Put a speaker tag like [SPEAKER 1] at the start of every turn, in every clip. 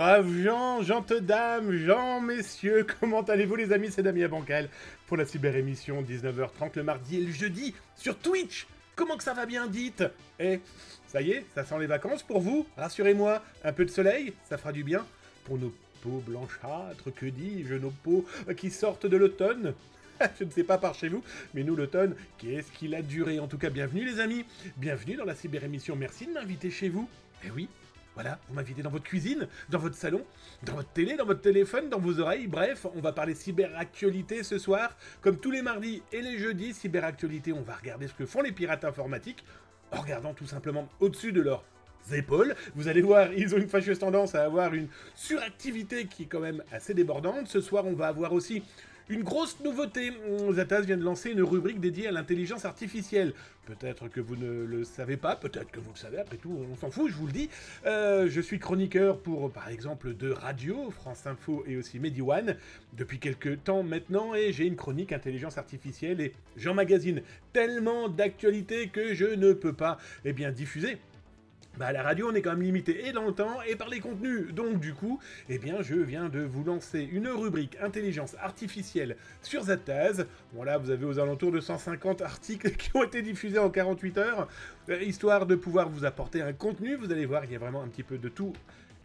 [SPEAKER 1] braves gens, gentes dames, gens, messieurs, comment allez-vous les amis, c'est Damien Bancal pour la cyber-émission 19h30 le mardi et le jeudi sur Twitch. Comment que ça va bien, dites? Ça y est, ça sent les vacances pour vous? Rassurez-moi, un peu de soleil, ça fera du bien pour nos peaux blanchâtres, que dis-je, nos peaux qui sortent de l'automne. Je ne sais pas par chez vous, mais nous, l'automne, qu'est-ce qu'il a duré? En tout cas, bienvenue les amis, bienvenue dans la cyber-émission, merci de m'inviter chez vous. Oui, voilà, vous m'invitez dans votre cuisine, dans votre salon, dans votre télé, dans votre téléphone, dans vos oreilles, bref, on va parler cyberactualité ce soir, comme tous les mardis et les jeudis, cyberactualité, on va regarder ce que font les pirates informatiques, en regardant tout simplement au-dessus de leurs épaules. Vous allez voir, ils ont une fâcheuse tendance à avoir une suractivité qui est quand même assez débordante. Ce soir, on va avoir aussi une grosse nouveauté. Zataz vient de lancer une rubrique dédiée à l'intelligence artificielle. Peut-être que vous ne le savez pas, peut-être que vous le savez, après tout, on s'en fout, je vous le dis. Je suis chroniqueur pour, par exemple, de radio, France Info et aussi MediOne, depuis quelques temps maintenant, et j'ai une chronique intelligence artificielle et j'emmagasine tellement d'actualités que je ne peux pas, diffuser. À la radio, on est quand même limité et dans le temps et par les contenus. Donc du coup, je viens de vous lancer une rubrique intelligence artificielle sur Zataz. Bon là, vous avez aux alentours de 150 articles qui ont été diffusés en 48 heures, histoire de pouvoir vous apporter un contenu. Vous allez voir, il y a vraiment un petit peu de tout.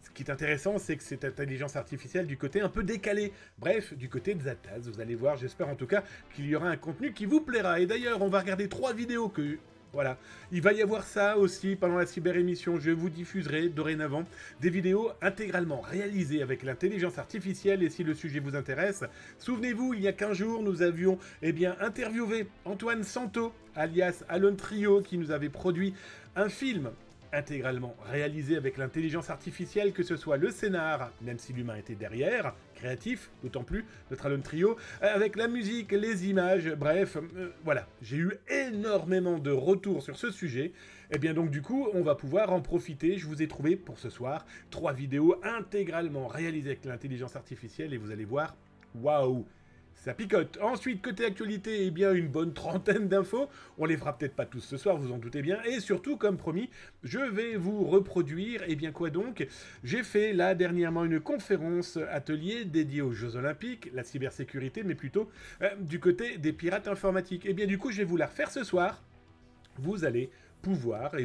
[SPEAKER 1] Ce qui est intéressant, c'est que cette intelligence artificielle du côté un peu décalé. Bref, du côté de Zataz, vous allez voir, j'espère en tout cas qu'il y aura un contenu qui vous plaira. Et d'ailleurs, on va regarder 3 vidéos que... Voilà, il va y avoir ça aussi pendant la cyber-émission, je vous diffuserai dorénavant des vidéos intégralement réalisées avec l'intelligence artificielle et si le sujet vous intéresse, souvenez-vous, il y a 15 jours, nous avions interviewé Antoine Santo, alias Alone Trio, qui nous avait produit un film intégralement réalisé avec l'intelligence artificielle, que ce soit le scénar, même si l'humain était derrière, créatif, d'autant plus, notre Alone Trio, avec la musique, les images, bref, voilà. J'ai eu énormément de retours sur ce sujet, donc du coup, on va pouvoir en profiter. Je vous ai trouvé pour ce soir 3 vidéos intégralement réalisées avec l'intelligence artificielle et vous allez voir, waouh! Ça picote. Ensuite, côté actualité, une bonne trentaine d'infos. On les fera peut-être pas tous ce soir, vous en doutez bien. Et surtout, comme promis, je vais vous reproduire, quoi donc? J'ai fait là dernièrement une conférence atelier dédiée aux Jeux Olympiques, la cybersécurité, mais plutôt du côté des pirates informatiques. Du coup, je vais vous la refaire ce soir. Vous allez pouvoir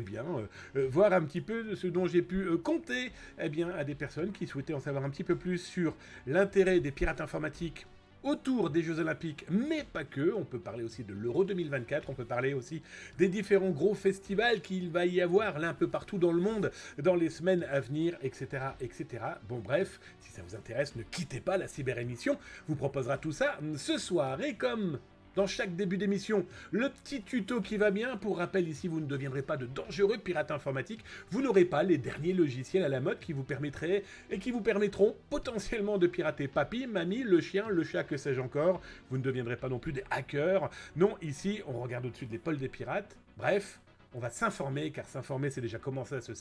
[SPEAKER 1] voir un petit peu ce dont j'ai pu compter à des personnes qui souhaitaient en savoir un petit peu plus sur l'intérêt des pirates informatiques autour des Jeux Olympiques, mais pas que. On peut parler aussi de l'Euro 2024, on peut parler aussi des différents gros festivals qu'il va y avoir là un peu partout dans le monde dans les semaines à venir, etc., etc. Bon bref, si ça vous intéresse, ne quittez pas la cyber-émission, vous proposera tout ça ce soir. Et comme dans chaque début d'émission, le petit tuto qui va bien. Pour rappel, ici, vous ne deviendrez pas de dangereux pirates informatiques. Vous n'aurez pas les derniers logiciels à la mode qui vous permettraient et qui vous permettront potentiellement de pirater papy, mamie, le chien, le chat, que sais-je encore. Vous ne deviendrez pas non plus des hackers. Non, ici, on regarde au-dessus de l'épaule des pirates. Bref, on va s'informer, car s'informer, c'est déjà commencer à se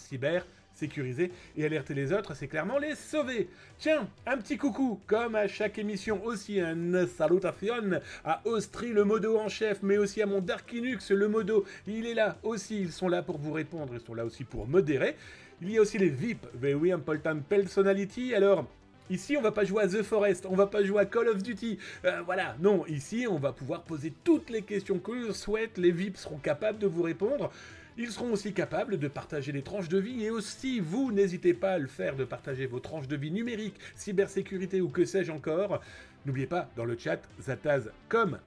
[SPEAKER 1] sécuriser et alerter les autres, c'est clairement les sauver. Tiens, un petit coucou, comme à chaque émission, aussi un salutation à Austri, le modo en chef, mais aussi à mon Darkinux, le modo, il est là aussi, ils sont là pour vous répondre, ils sont là aussi pour modérer. Il y a aussi les VIP, very important personality, alors... Ici, on va pas jouer à The Forest, on va pas jouer à Call of Duty, voilà, non, ici, on va pouvoir poser toutes les questions que l'on souhaite, les VIP seront capables de vous répondre, ils seront aussi capables de partager des tranches de vie, et aussi, vous, n'hésitez pas à le faire, de partager vos tranches de vie numériques, cybersécurité ou que sais-je encore. N'oubliez pas, dans le chat, zataz.com,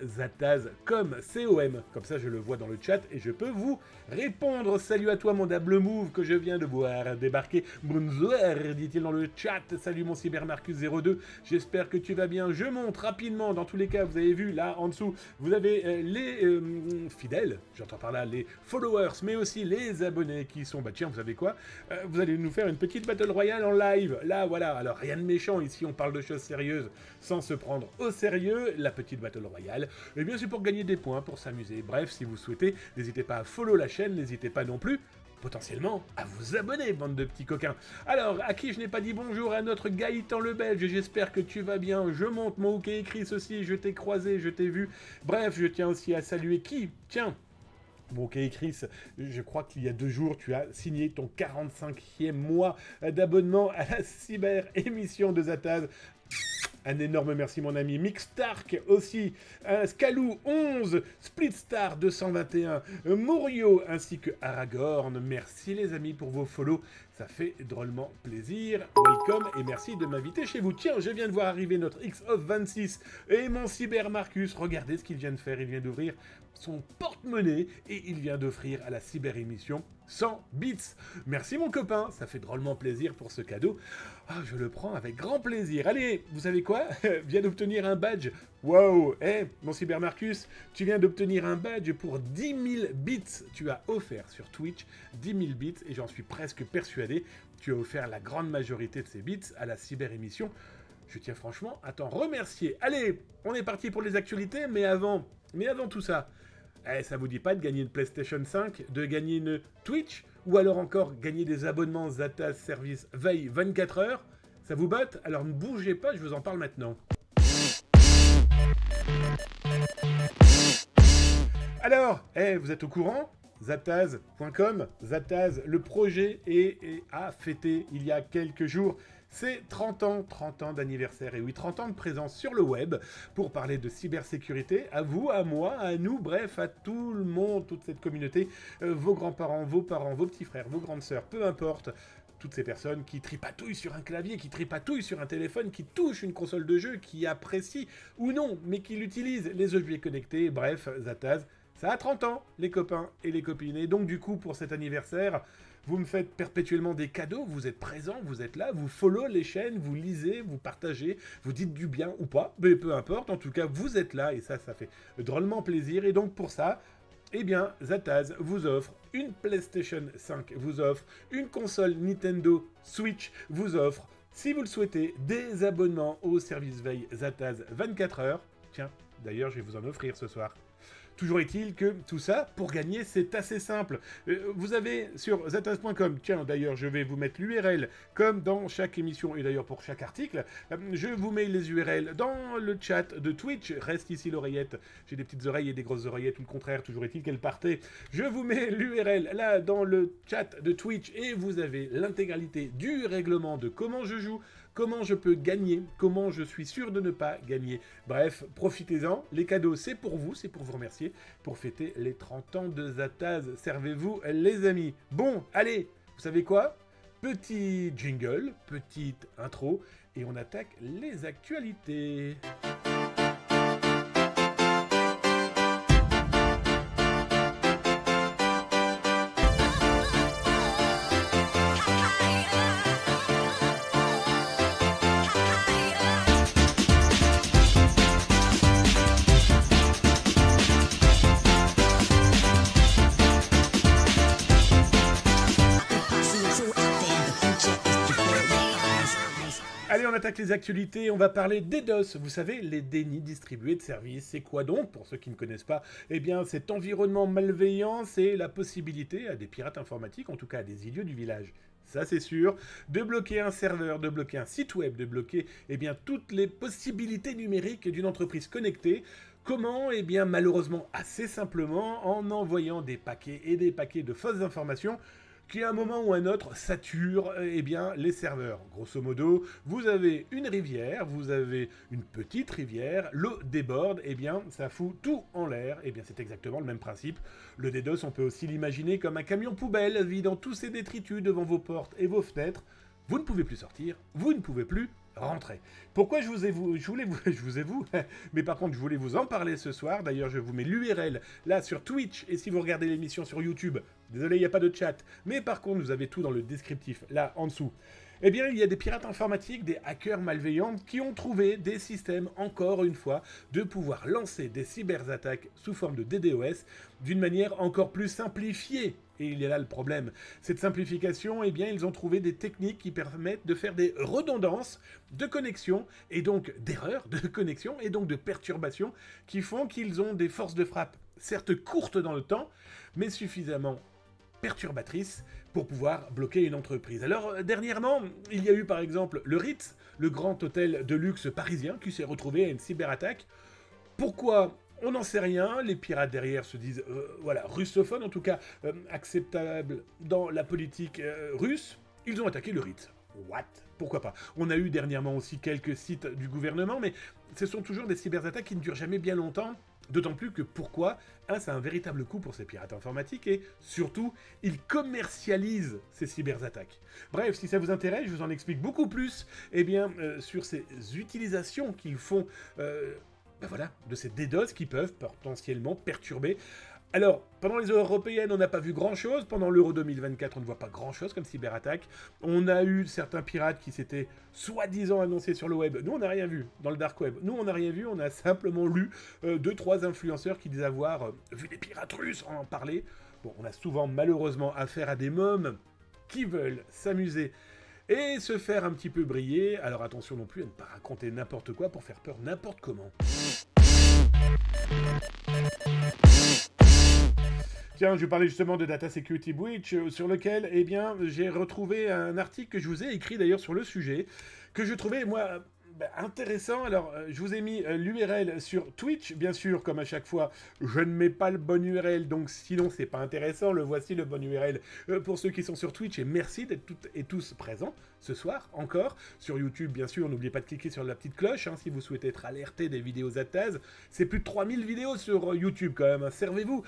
[SPEAKER 1] @zataz.com, com, comme ça je le vois dans le chat et je peux vous répondre. Salut à toi mon Dable Move que je viens de voir débarquer. Bonjour, dit-il dans le chat. Salut mon CyberMarcus02, j'espère que tu vas bien. Je monte rapidement, dans tous les cas, vous avez vu là en dessous, vous avez les fidèles, j'entends par là les followers, mais aussi les abonnés qui sont, tiens, vous savez quoi, vous allez nous faire une petite battle royale en live, là voilà, alors rien de méchant ici, on parle de choses sérieuses, sans se prendre au sérieux, la petite battle royale, c'est pour gagner des points, pour s'amuser. Bref, si vous souhaitez, n'hésitez pas à follow la chaîne, n'hésitez pas non plus, potentiellement, à vous abonner, bande de petits coquins. Alors, à qui je n'ai pas dit bonjour, à notre Gaëtan le Belge, j'espère que tu vas bien, je monte mon hockey écrit ceci, je t'ai croisé, je t'ai vu. Bref, je tiens aussi à saluer qui? Tiens, Bon, ok, Chris, je crois qu'il y a 2 jours, tu as signé ton 45e mois d'abonnement à la cyber-émission de Zataz. Un énorme merci mon ami. Mixtark aussi, Scalou 11, Splitstar 221, Morio ainsi que Aragorn. Merci les amis pour vos follow, ça fait drôlement plaisir. Welcome et merci de m'inviter chez vous. Tiens, je viens de voir arriver notre X-Off26 et mon Cyber Marcus. Regardez ce qu'il vient de faire, il vient d'ouvrir son porte-monnaie et il vient d'offrir à la cyber-émission 100 bits. Merci mon copain, ça fait drôlement plaisir pour ce cadeau. Ah, je le prends avec grand plaisir. Allez, vous savez quoi? Viens d'obtenir un badge. Wow, mon Cyber Marcus, tu viens d'obtenir un badge pour 10 000 bits. Tu as offert sur Twitch 10 000 bits et j'en suis presque persuadé. Tu as offert la grande majorité de ces bits à la cyber-émission. Je tiens franchement à t'en remercier. Allez, on est parti pour les actualités, mais avant tout ça, ça vous dit pas de gagner une PlayStation 5, de gagner une Twitch, ou alors encore gagner des abonnements Zataz Service Veille 24 heures? Ça vous botte? Alors ne bougez pas, je vous en parle maintenant. Alors, vous êtes au courant? Zataz.com, Zataz, le projet a fêté il y a quelques jours c'est 30 ans d'anniversaire, et oui, 30 ans de présence sur le web pour parler de cybersécurité, à vous, à moi, à nous, bref, à tout le monde, toute cette communauté, vos grands-parents, vos parents, vos petits frères, vos grandes sœurs, peu importe, toutes ces personnes qui tripatouillent sur un clavier, qui tripatouillent sur un téléphone, qui touchent une console de jeu, qui apprécient ou non, mais qui l'utilisent, les objets connectés, bref, Zataz, ça a 30 ans, les copains et les copines, et donc du coup, pour cet anniversaire, vous me faites perpétuellement des cadeaux, vous êtes présents, vous êtes là, vous follow les chaînes, vous lisez, vous partagez, vous dites du bien ou pas, mais peu importe, en tout cas, vous êtes là, et ça fait drôlement plaisir, et donc pour ça, eh bien, Zataz vous offre une PlayStation 5, vous offre une console Nintendo Switch, vous offre, si vous le souhaitez, des abonnements au service veille Zataz 24 heures. Tiens, d'ailleurs, je vais vous en offrir ce soir. Toujours est-il que tout ça, pour gagner, c'est assez simple. Vous avez sur zataz.com, tiens, d'ailleurs, je vais vous mettre l'URL, comme dans chaque émission, et d'ailleurs pour chaque article, je vous mets les URL dans le chat de Twitch. Reste ici l'oreillette. J'ai des petites oreilles et des grosses oreillettes, ou le contraire, toujours est-il qu'elles partaient. Je vous mets l'URL là, dans le chat de Twitch, et vous avez l'intégralité du règlement de comment je joue, comment je peux gagner, comment je suis sûr de ne pas gagner. Bref, profitez-en, les cadeaux c'est pour vous remercier, pour fêter les 30 ans de Zataz. Servez-vous les amis. Bon, allez, vous savez quoi? Petit jingle, petite intro, et on attaque les actualités. Allez, on attaque les actualités, on va parler DDoS, vous savez, les dénis distribués de services. C'est quoi donc, pour ceux qui ne connaissent pas? Eh bien, cet environnement malveillant, c'est la possibilité à des pirates informatiques, en tout cas à des idiots du village, ça c'est sûr, de bloquer un serveur, de bloquer un site web, de bloquer toutes les possibilités numériques d'une entreprise connectée. Comment? Eh bien, malheureusement, assez simplement, en envoyant des paquets et des paquets de fausses informations qui à un moment ou un autre sature les serveurs. Grosso modo, vous avez une rivière, vous avez une petite rivière, l'eau déborde, ça fout tout en l'air. C'est exactement le même principe. Le DDoS, on peut aussi l'imaginer comme un camion poubelle vidant tous ses détritus devant vos portes et vos fenêtres. Vous ne pouvez plus sortir, vous ne pouvez plus rentrer. Pourquoi je voulais vous en parler ce soir. D'ailleurs, je vous mets l'URL là sur Twitch, et si vous regardez l'émission sur YouTube, désolé, il n'y a pas de chat, mais par contre, vous avez tout dans le descriptif, là, en dessous. Il y a des pirates informatiques, des hackers malveillants qui ont trouvé des systèmes, encore une fois, de pouvoir lancer des cyberattaques sous forme de DDoS d'une manière encore plus simplifiée. Et il y a là le problème. Cette simplification, ils ont trouvé des techniques qui permettent de faire des redondances de connexion, et donc d'erreurs de connexion, et donc de perturbations, qui font qu'ils ont des forces de frappe, certes courtes dans le temps, mais suffisamment perturbatrices pour pouvoir bloquer une entreprise. Alors, dernièrement, il y a eu par exemple le Ritz, le grand hôtel de luxe parisien, qui s'est retrouvé à une cyberattaque. Pourquoi On n'en sait rien, les pirates derrière se disent, voilà, russophones en tout cas, acceptables dans la politique russe, ils ont attaqué le Ritz. What? Pourquoi pas? On a eu dernièrement aussi quelques sites du gouvernement, mais ce sont toujours des cyberattaques qui ne durent jamais bien longtemps. D'autant plus que pourquoi? C'est un véritable coup pour ces pirates informatiques et surtout, ils commercialisent ces cyberattaques. Bref, si ça vous intéresse, je vous en explique beaucoup plus sur ces utilisations qu'ils font voilà, de ces DDoS qui peuvent potentiellement perturber. Alors, pendant les européennes, on n'a pas vu grand-chose. Pendant l'Euro 2024, on ne voit pas grand-chose comme cyberattaque. On a eu certains pirates qui s'étaient soi-disant annoncés sur le web. Nous, on n'a rien vu dans le dark web. Nous, on n'a rien vu. On a simplement lu 2-3 influenceurs qui disaient avoir vu des pirates russes en parler. Bon, on a souvent, malheureusement, affaire à des mômes qui veulent s'amuser et se faire un petit peu briller. Alors attention non plus à ne pas raconter n'importe quoi pour faire peur n'importe comment. Tiens, je parlais justement de Data Security Breach, sur lequel, j'ai retrouvé un article que je vous ai écrit d'ailleurs sur le sujet, que je trouvais, moi, intéressant. Alors, je vous ai mis l'URL sur Twitch, bien sûr, comme à chaque fois, je ne mets pas le bon URL, donc sinon c'est pas intéressant. Le voici, le bon URL pour ceux qui sont sur Twitch, et merci d'être toutes et tous présents ce soir, encore. Sur YouTube, bien sûr, n'oubliez pas de cliquer sur la petite cloche, si vous souhaitez être alerté des vidéos Zataz. C'est plus de 3000 vidéos sur YouTube, quand même, servez-vous,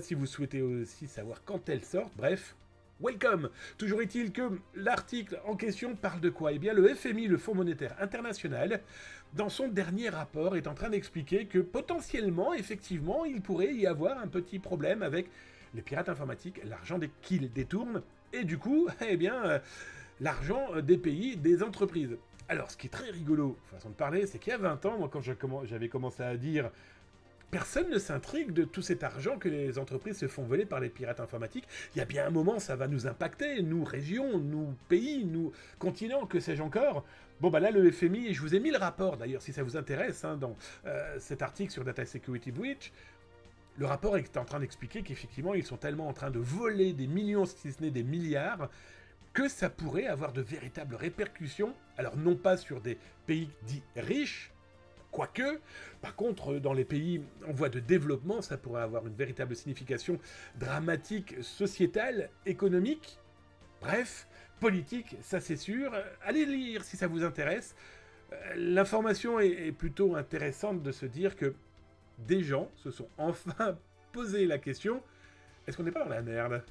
[SPEAKER 1] si vous souhaitez aussi savoir quand elles sortent, bref. Welcome. Toujours est-il que l'article en question parle de quoi? Eh bien, le FMI, le Fonds monétaire international, dans son dernier rapport, est en train d'expliquer que potentiellement, effectivement, il pourrait y avoir un petit problème avec les pirates informatiques, l'argent qu'ils détournent, et du coup, l'argent des pays, des entreprises. Alors, ce qui est très rigolo, façon de parler, c'est qu'il y a 20 ans, moi, quand j'avais commencé à dire... Personne ne s'intrigue de tout cet argent que les entreprises se font voler par les pirates informatiques. Il y a bien un moment, ça va nous impacter, nous régions, nous pays, nous continents, que sais-je encore. Bon bah là, le FMI, et je vous ai mis le rapport d'ailleurs, si ça vous intéresse, dans cet article sur Data Security Breach, le rapport est en train d'expliquer qu'effectivement, ils sont tellement en train de voler des millions, si ce n'est des milliards, que ça pourrait avoir de véritables répercussions, alors non pas sur des pays dits riches, quoique, par contre, dans les pays en voie de développement, ça pourrait avoir une véritable signification dramatique, sociétale, économique, bref, politique, ça c'est sûr. Allez lire si ça vous intéresse. L'information est plutôt intéressante de se dire que des gens se sont enfin posé la question, est-ce qu'on n'est pas dans la merde ?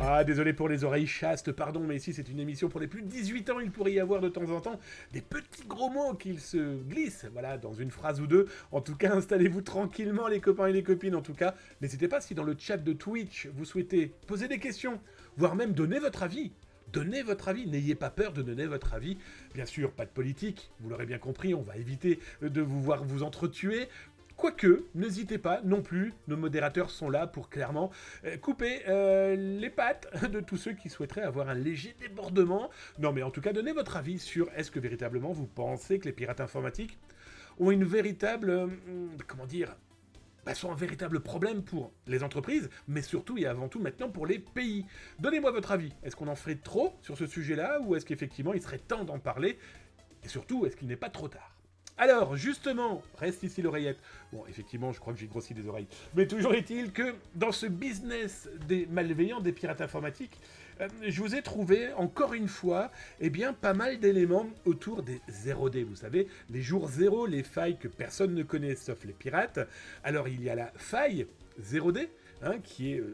[SPEAKER 1] Ah, désolé pour les oreilles chastes, pardon, mais ici c'est une émission pour les plus de 18 ans, il pourrait y avoir de temps en temps des petits gros mots qui se glissent, voilà, dans une phrase ou deux. En tout cas, installez-vous tranquillement les copains et les copines, en tout cas. N'hésitez pas, si dans le chat de Twitch, vous souhaitez poser des questions, voire même donner votre avis. Donnez votre avis, n'ayez pas peur de donner votre avis. Bien sûr, pas de politique, vous l'aurez bien compris, on va éviter de vous voir vous entretuer. Quoique, n'hésitez pas non plus, nos modérateurs sont là pour clairement couper les pattes de tous ceux qui souhaiteraient avoir un léger débordement. Non mais en tout cas, donnez votre avis sur est-ce que véritablement vous pensez que les pirates informatiques ont une véritable, sont un véritable problème pour les entreprises, mais surtout et avant tout maintenant pour les pays. Donnez-moi votre avis, est-ce qu'on en ferait trop sur ce sujet-là, ou est-ce qu'effectivement il serait temps d'en parler, et surtout, est-ce qu'il n'est pas trop tard ? Alors, justement, reste ici l'oreillette. Bon, effectivement, je crois que j'ai grossi des oreilles. Mais toujours est-il que dans ce business des malveillants, des pirates informatiques, je vous ai trouvé, encore une fois, pas mal d'éléments autour des 0D. Vous savez, les jours 0, les failles que personne ne connaît sauf les pirates. Alors, il y a la faille 0D, qui est...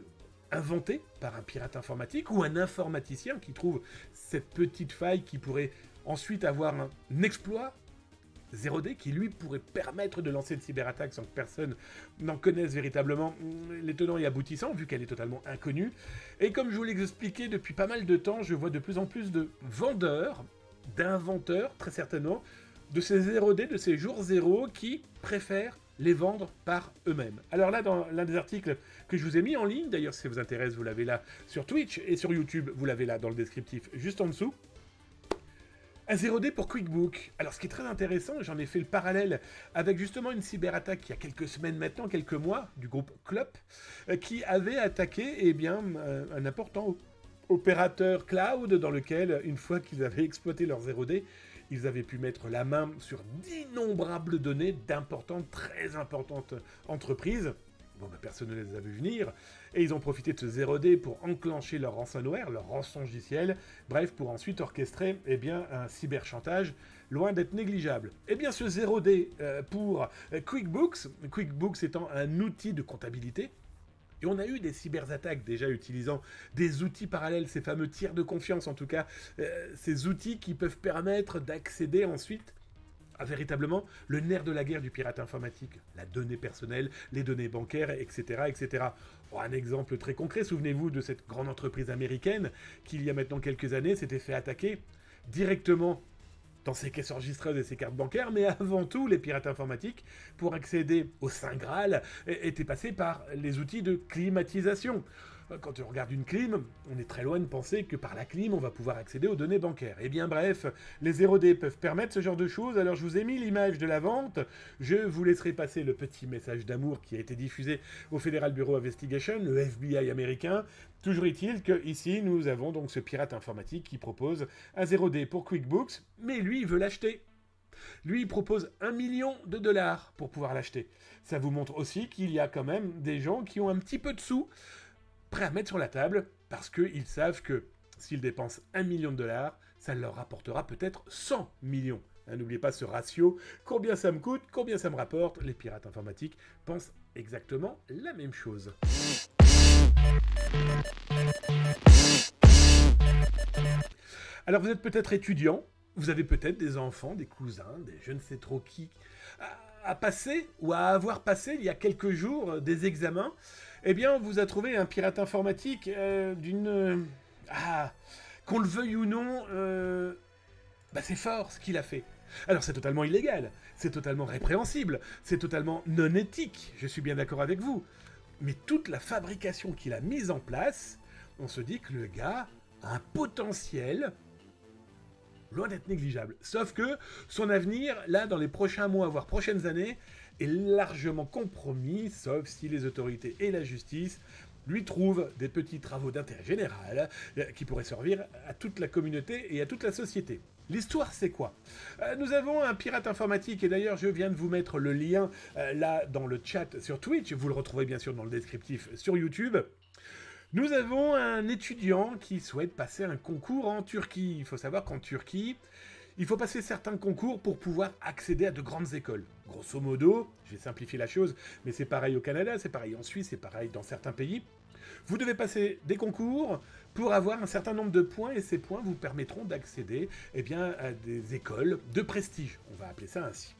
[SPEAKER 1] inventée par un pirate informatique ou un informaticien qui trouve cette petite faille qui pourrait ensuite avoir un exploit 0D qui lui pourrait permettre de lancer une cyberattaque sans que personne n'en connaisse véritablement les tenants et aboutissants, vu qu'elle est totalement inconnue. Et comme je vous l'ai expliqué depuis pas mal de temps, je vois de plus en plus de vendeurs, d'inventeurs, très certainement, de ces 0D, de ces jours 0, qui préfèrent les vendre par eux-mêmes. Alors là, dans l'un des articles que je vous ai mis en ligne, d'ailleurs si ça vous intéresse, vous l'avez là sur Twitch, et sur YouTube, vous l'avez là dans le descriptif juste en dessous, un 0D pour QuickBook. Alors, ce qui est très intéressant, j'en ai fait le parallèle avec justement une cyberattaque il y a quelques semaines maintenant, quelques mois, du groupe Clop, qui avait attaqué un important opérateur cloud dans lequel, une fois qu'ils avaient exploité leur 0D, Ils avaient pu mettre la main sur d'innombrables données d'importantes, très importantes entreprises. Bon, bah, personne ne les a vu venir, et ils ont profité de ce 0D pour enclencher leur ransomware, leur rançongiciel, bref, pour ensuite orchestrer un cyberchantage loin d'être négligeable. Eh bien, ce 0D pour QuickBooks étant un outil de comptabilité, et on a eu des cyberattaques déjà utilisant des outils parallèles, ces fameux tiers de confiance en tout cas, ces outils qui peuvent permettre d'accéder ensuite à véritablement le nerf de la guerre du pirate informatique, la donnée personnelle, les données bancaires, etc. etc. Bon, un exemple très concret, souvenez-vous de cette grande entreprise américaine qui, il y a maintenant quelques années, s'était fait attaquer directement dans ses caisses enregistreuses et ses cartes bancaires, mais avant tout, les pirates informatiques, pour accéder au Saint Graal, étaient passés par les outils de climatisation. Quand on regarde une clim, on est très loin de penser que par la clim, on va pouvoir accéder aux données bancaires. Eh bien bref, les 0D peuvent permettre ce genre de choses, alors je vous ai mis l'image de la vente, je vous laisserai passer le petit message d'amour qui a été diffusé au Federal Bureau of Investigation, le FBI américain. Toujours est-il qu'ici, nous avons donc ce pirate informatique qui propose un 0D pour QuickBooks, mais lui, il veut l'acheter. Lui, il propose $1 million pour pouvoir l'acheter. Ça vous montre aussi qu'il y a quand même des gens qui ont un petit peu de sous prêts à mettre sur la table, parce qu'ils savent que s'ils dépensent $1 million, ça leur rapportera peut-être 100 millions. N'oubliez pas ce ratio, combien ça me coûte, combien ça me rapporte. Les pirates informatiques pensent exactement la même chose. Alors vous êtes peut-être étudiant, vous avez peut-être des enfants, des cousins, des je ne sais trop qui, à passer ou à avoir passé il y a quelques jours des examens. Eh bien, on vous a trouvé un pirate informatique qu'on le veuille ou non, c'est fort ce qu'il a fait. Alors c'est totalement illégal, c'est totalement répréhensible, c'est totalement non éthique, je suis bien d'accord avec vous. Mais toute la fabrication qu'il a mise en place, on se dit que le gars a un potentiel loin d'être négligeable. Sauf que son avenir, là, dans les prochains mois, voire prochaines années, est largement compromis, sauf si les autorités et la justice lui trouvent des petits travaux d'intérêt général qui pourraient servir à toute la communauté et à toute la société. L'histoire, c'est quoi ? Nous avons un pirate informatique, et d'ailleurs, je viens de vous mettre le lien là dans le chat sur Twitch, vous le retrouvez bien sûr dans le descriptif sur YouTube. Nous avons un étudiant qui souhaite passer un concours en Turquie. Il faut savoir qu'en Turquie, il faut passer certains concours pour pouvoir accéder à de grandes écoles. Grosso modo, je vais simplifier la chose, mais c'est pareil au Canada, c'est pareil en Suisse, c'est pareil dans certains pays. Vous devez passer des concours pour avoir un certain nombre de points, et ces points vous permettront d'accéder à des écoles de prestige, on va appeler ça ainsi.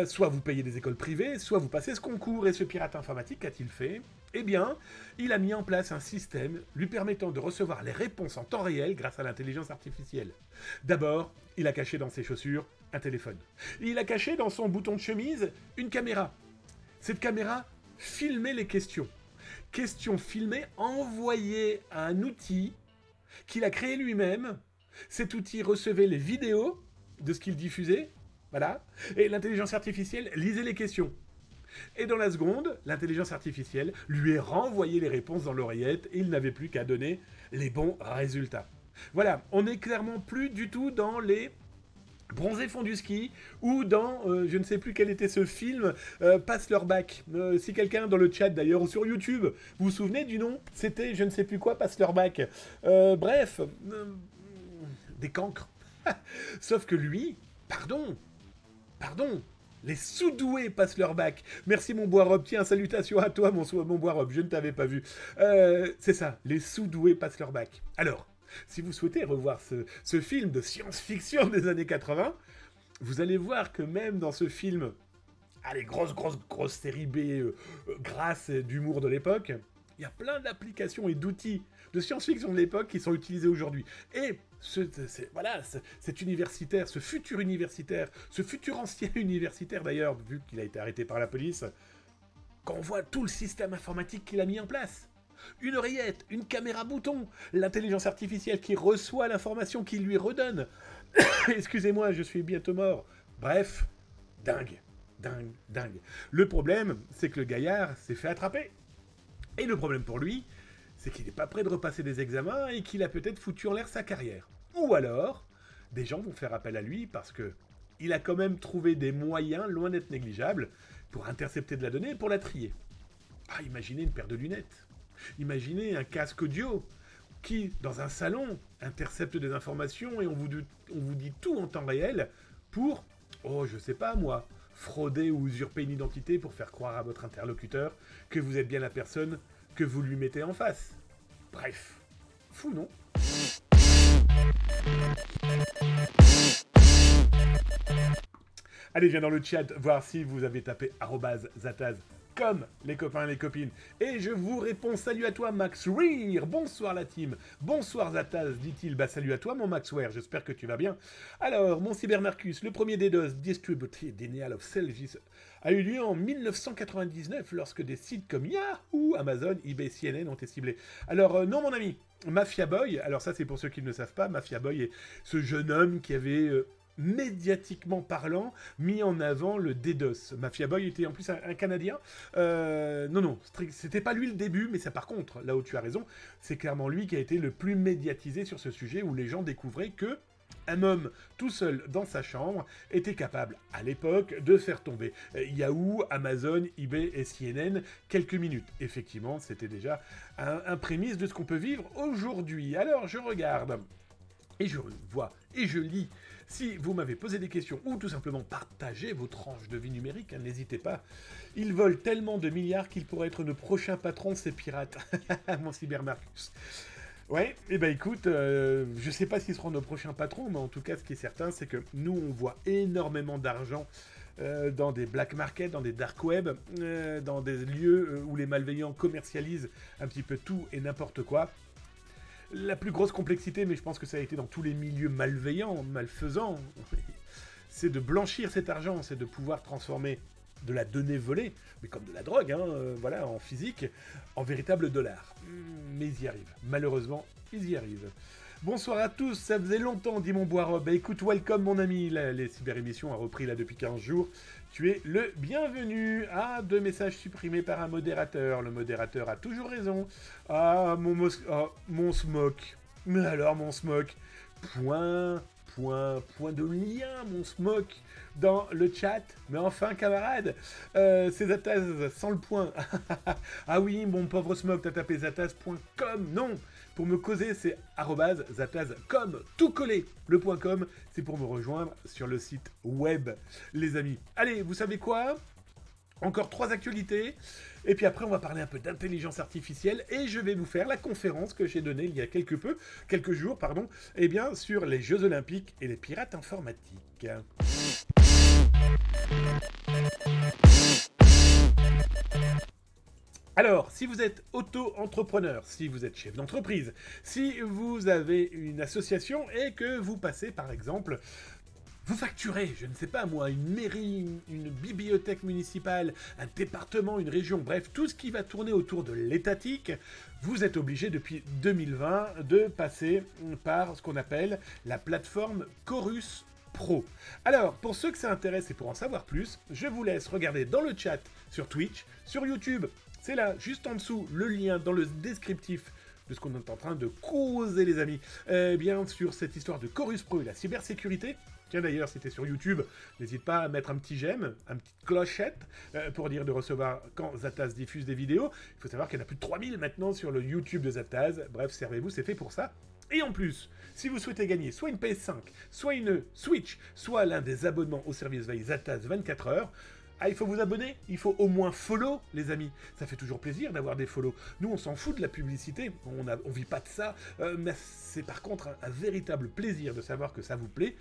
[SPEAKER 1] Soit vous payez des écoles privées, soit vous passez ce concours. Et ce pirate informatique, qu'a-t-il fait ? Eh bien, il a mis en place un système lui permettant de recevoir les réponses en temps réel grâce à l'intelligence artificielle. D'abord, il a caché dans ses chaussures un téléphone. Il a caché dans son bouton de chemise une caméra. Cette caméra filmait les questions. Questions filmées envoyées à un outil qu'il a créé lui-même. Cet outil recevait les vidéos de ce qu'il diffusait. Voilà. Et l'intelligence artificielle lisait les questions. Et dans la seconde, l'intelligence artificielle lui est renvoyé les réponses dans l'oreillette et il n'avait plus qu'à donner les bons résultats. Voilà, on n'est clairement plus du tout dans les bronzés font du ski ou dans, je ne sais plus quel était ce film, Passe leur bac. Si quelqu'un dans le chat d'ailleurs ou sur YouTube, vous vous souvenez du nom ? C'était je ne sais plus quoi, Passe leur bac. Bref, des cancres. Sauf que lui, pardon, les sous-doués passent leur bac. Merci mon Bois-Rob, tiens, salutations à toi mon Bois-Rob, je ne t'avais pas vu. C'est ça, les sous-doués passent leur bac. Alors, si vous souhaitez revoir ce film de science-fiction des années 80, vous allez voir que même dans ce film, allez, grosse série B, grasse d'humour de l'époque, il y a plein d'applications et d'outils de science-fiction de l'époque qui sont utilisés aujourd'hui. Et cet universitaire, ce futur ancien universitaire d'ailleurs, vu qu'il a été arrêté par la police, quand on voit tout le système informatique qu'il a mis en place, une oreillette, une caméra bouton, l'intelligence artificielle qui reçoit l'information qu'il lui redonne. Excusez-moi, je suis bientôt mort. Bref, dingue. Le problème, c'est que le gaillard s'est fait attraper. Et le problème pour lui, c'est qu'il n'est pas prêt de repasser des examens et qu'il a peut-être foutu en l'air sa carrière. Ou alors, des gens vont faire appel à lui parce que il a quand même trouvé des moyens, loin d'être négligeables, pour intercepter de la donnée et pour la trier. Ah, imaginez une paire de lunettes. Imaginez un casque audio qui, dans un salon, intercepte des informations et on vous dit tout en temps réel pour, oh, je sais pas moi, frauder ou usurper une identité pour faire croire à votre interlocuteur que vous êtes bien la personne que vous lui mettez en face. Bref, fou, non? Allez, viens dans le chat voir si vous avez tapé @Zataz comme les copains et les copines. Et je vous réponds, salut à toi Max Weir, bonsoir la team, bonsoir Zataz, dit-il, bah salut à toi mon Max Weir, j'espère que tu vas bien. Alors, mon Cybermarcus, le premier DDoS distribué Denial of Self a eu lieu en 1999 lorsque des sites comme Yahoo, Amazon, eBay, CNN ont été ciblés. Alors, non mon ami, Mafia Boy, alors ça c'est pour ceux qui ne le savent pas, Mafia Boy est ce jeune homme qui avait... médiatiquement parlant, mis en avant le DDoS. Mafia Boy était en plus un Canadien. Non, c'était pas lui le début, mais ça par contre, là où tu as raison, c'est clairement lui qui a été le plus médiatisé sur ce sujet, où les gens découvraient que un homme tout seul dans sa chambre était capable, à l'époque, de faire tomber Yahoo, Amazon, eBay et CNN quelques minutes. Effectivement, c'était déjà un prémisse de ce qu'on peut vivre aujourd'hui. Alors, je regarde, et je vois, et je lis. Si vous m'avez posé des questions ou tout simplement partagé vos tranches de vie numérique, hein, n'hésitez pas. Ils volent tellement de milliards qu'ils pourraient être nos prochains patrons, ces pirates. Mon Cybermarcus. Ouais, et ben écoute, je sais pas s'ils seront nos prochains patrons, mais en tout cas, ce qui est certain, c'est que nous, on voit énormément d'argent dans des black markets, dans des dark web, dans des lieux où les malveillants commercialisent un petit peu tout et n'importe quoi. La plus grosse complexité, mais je pense que ça a été dans tous les milieux malveillants, malfaisants, c'est de blanchir cet argent, c'est de pouvoir transformer de la donnée volée, mais comme de la drogue, hein, voilà, en physique, en véritable dollar. Mais ils y arrivent. Malheureusement, ils y arrivent. Bonsoir à tous, ça faisait longtemps, dit mon Boirob. Bah écoute, welcome mon ami, les cyberémissions a repris là depuis 15 jours. Tu es le bienvenu. Ah, 2 messages supprimés par un modérateur. Le modérateur a toujours raison. Ah, mon smoke. Mais alors, mon smoke. Point de lien, mon smoke, dans le chat. Mais enfin, camarade, c'est Zataz sans le point. Ah oui, mon pauvre smoke, t'as tapé zataz.com. Non, pour me causer, c'est @zataz.com, tout collé. Le .com, c'est pour me rejoindre sur le site web, les amis. Allez, vous savez quoi ? Encore 3 actualités, et puis après on va parler un peu d'intelligence artificielle, et je vais vous faire la conférence que j'ai donnée il y a quelques jours, eh bien, sur les Jeux Olympiques et les pirates informatiques. Alors, si vous êtes auto-entrepreneur, si vous êtes chef d'entreprise, si vous avez une association et que vous passez par exemple... Vous facturez, je ne sais pas moi, une mairie, une bibliothèque municipale, un département, une région, bref, tout ce qui va tourner autour de l'étatique, vous êtes obligé depuis 2020 de passer par ce qu'on appelle la plateforme Chorus Pro. Alors, pour ceux que ça intéresse et pour en savoir plus, je vous laisse regarder dans le chat sur Twitch, sur YouTube, c'est là, juste en dessous, le lien dans le descriptif de ce qu'on est en train de causer, les amis, bien sur cette histoire de Chorus Pro et la cybersécurité. Tiens d'ailleurs, si t'es sur YouTube, n'hésite pas à mettre un petit j'aime, une petite clochette, pour dire de recevoir quand Zataz diffuse des vidéos. Il faut savoir qu'il y en a plus de 3000 maintenant sur le YouTube de Zataz. Bref, servez-vous, c'est fait pour ça. Et en plus, si vous souhaitez gagner soit une PS5, soit une Switch, soit l'un des abonnements au service veille Zataz 24 heures, ah, il faut vous abonner, il faut au moins follow, les amis. Ça fait toujours plaisir d'avoir des follow. Nous, on s'en fout de la publicité, on vit pas de ça, mais c'est par contre un véritable plaisir de savoir que ça vous plaît.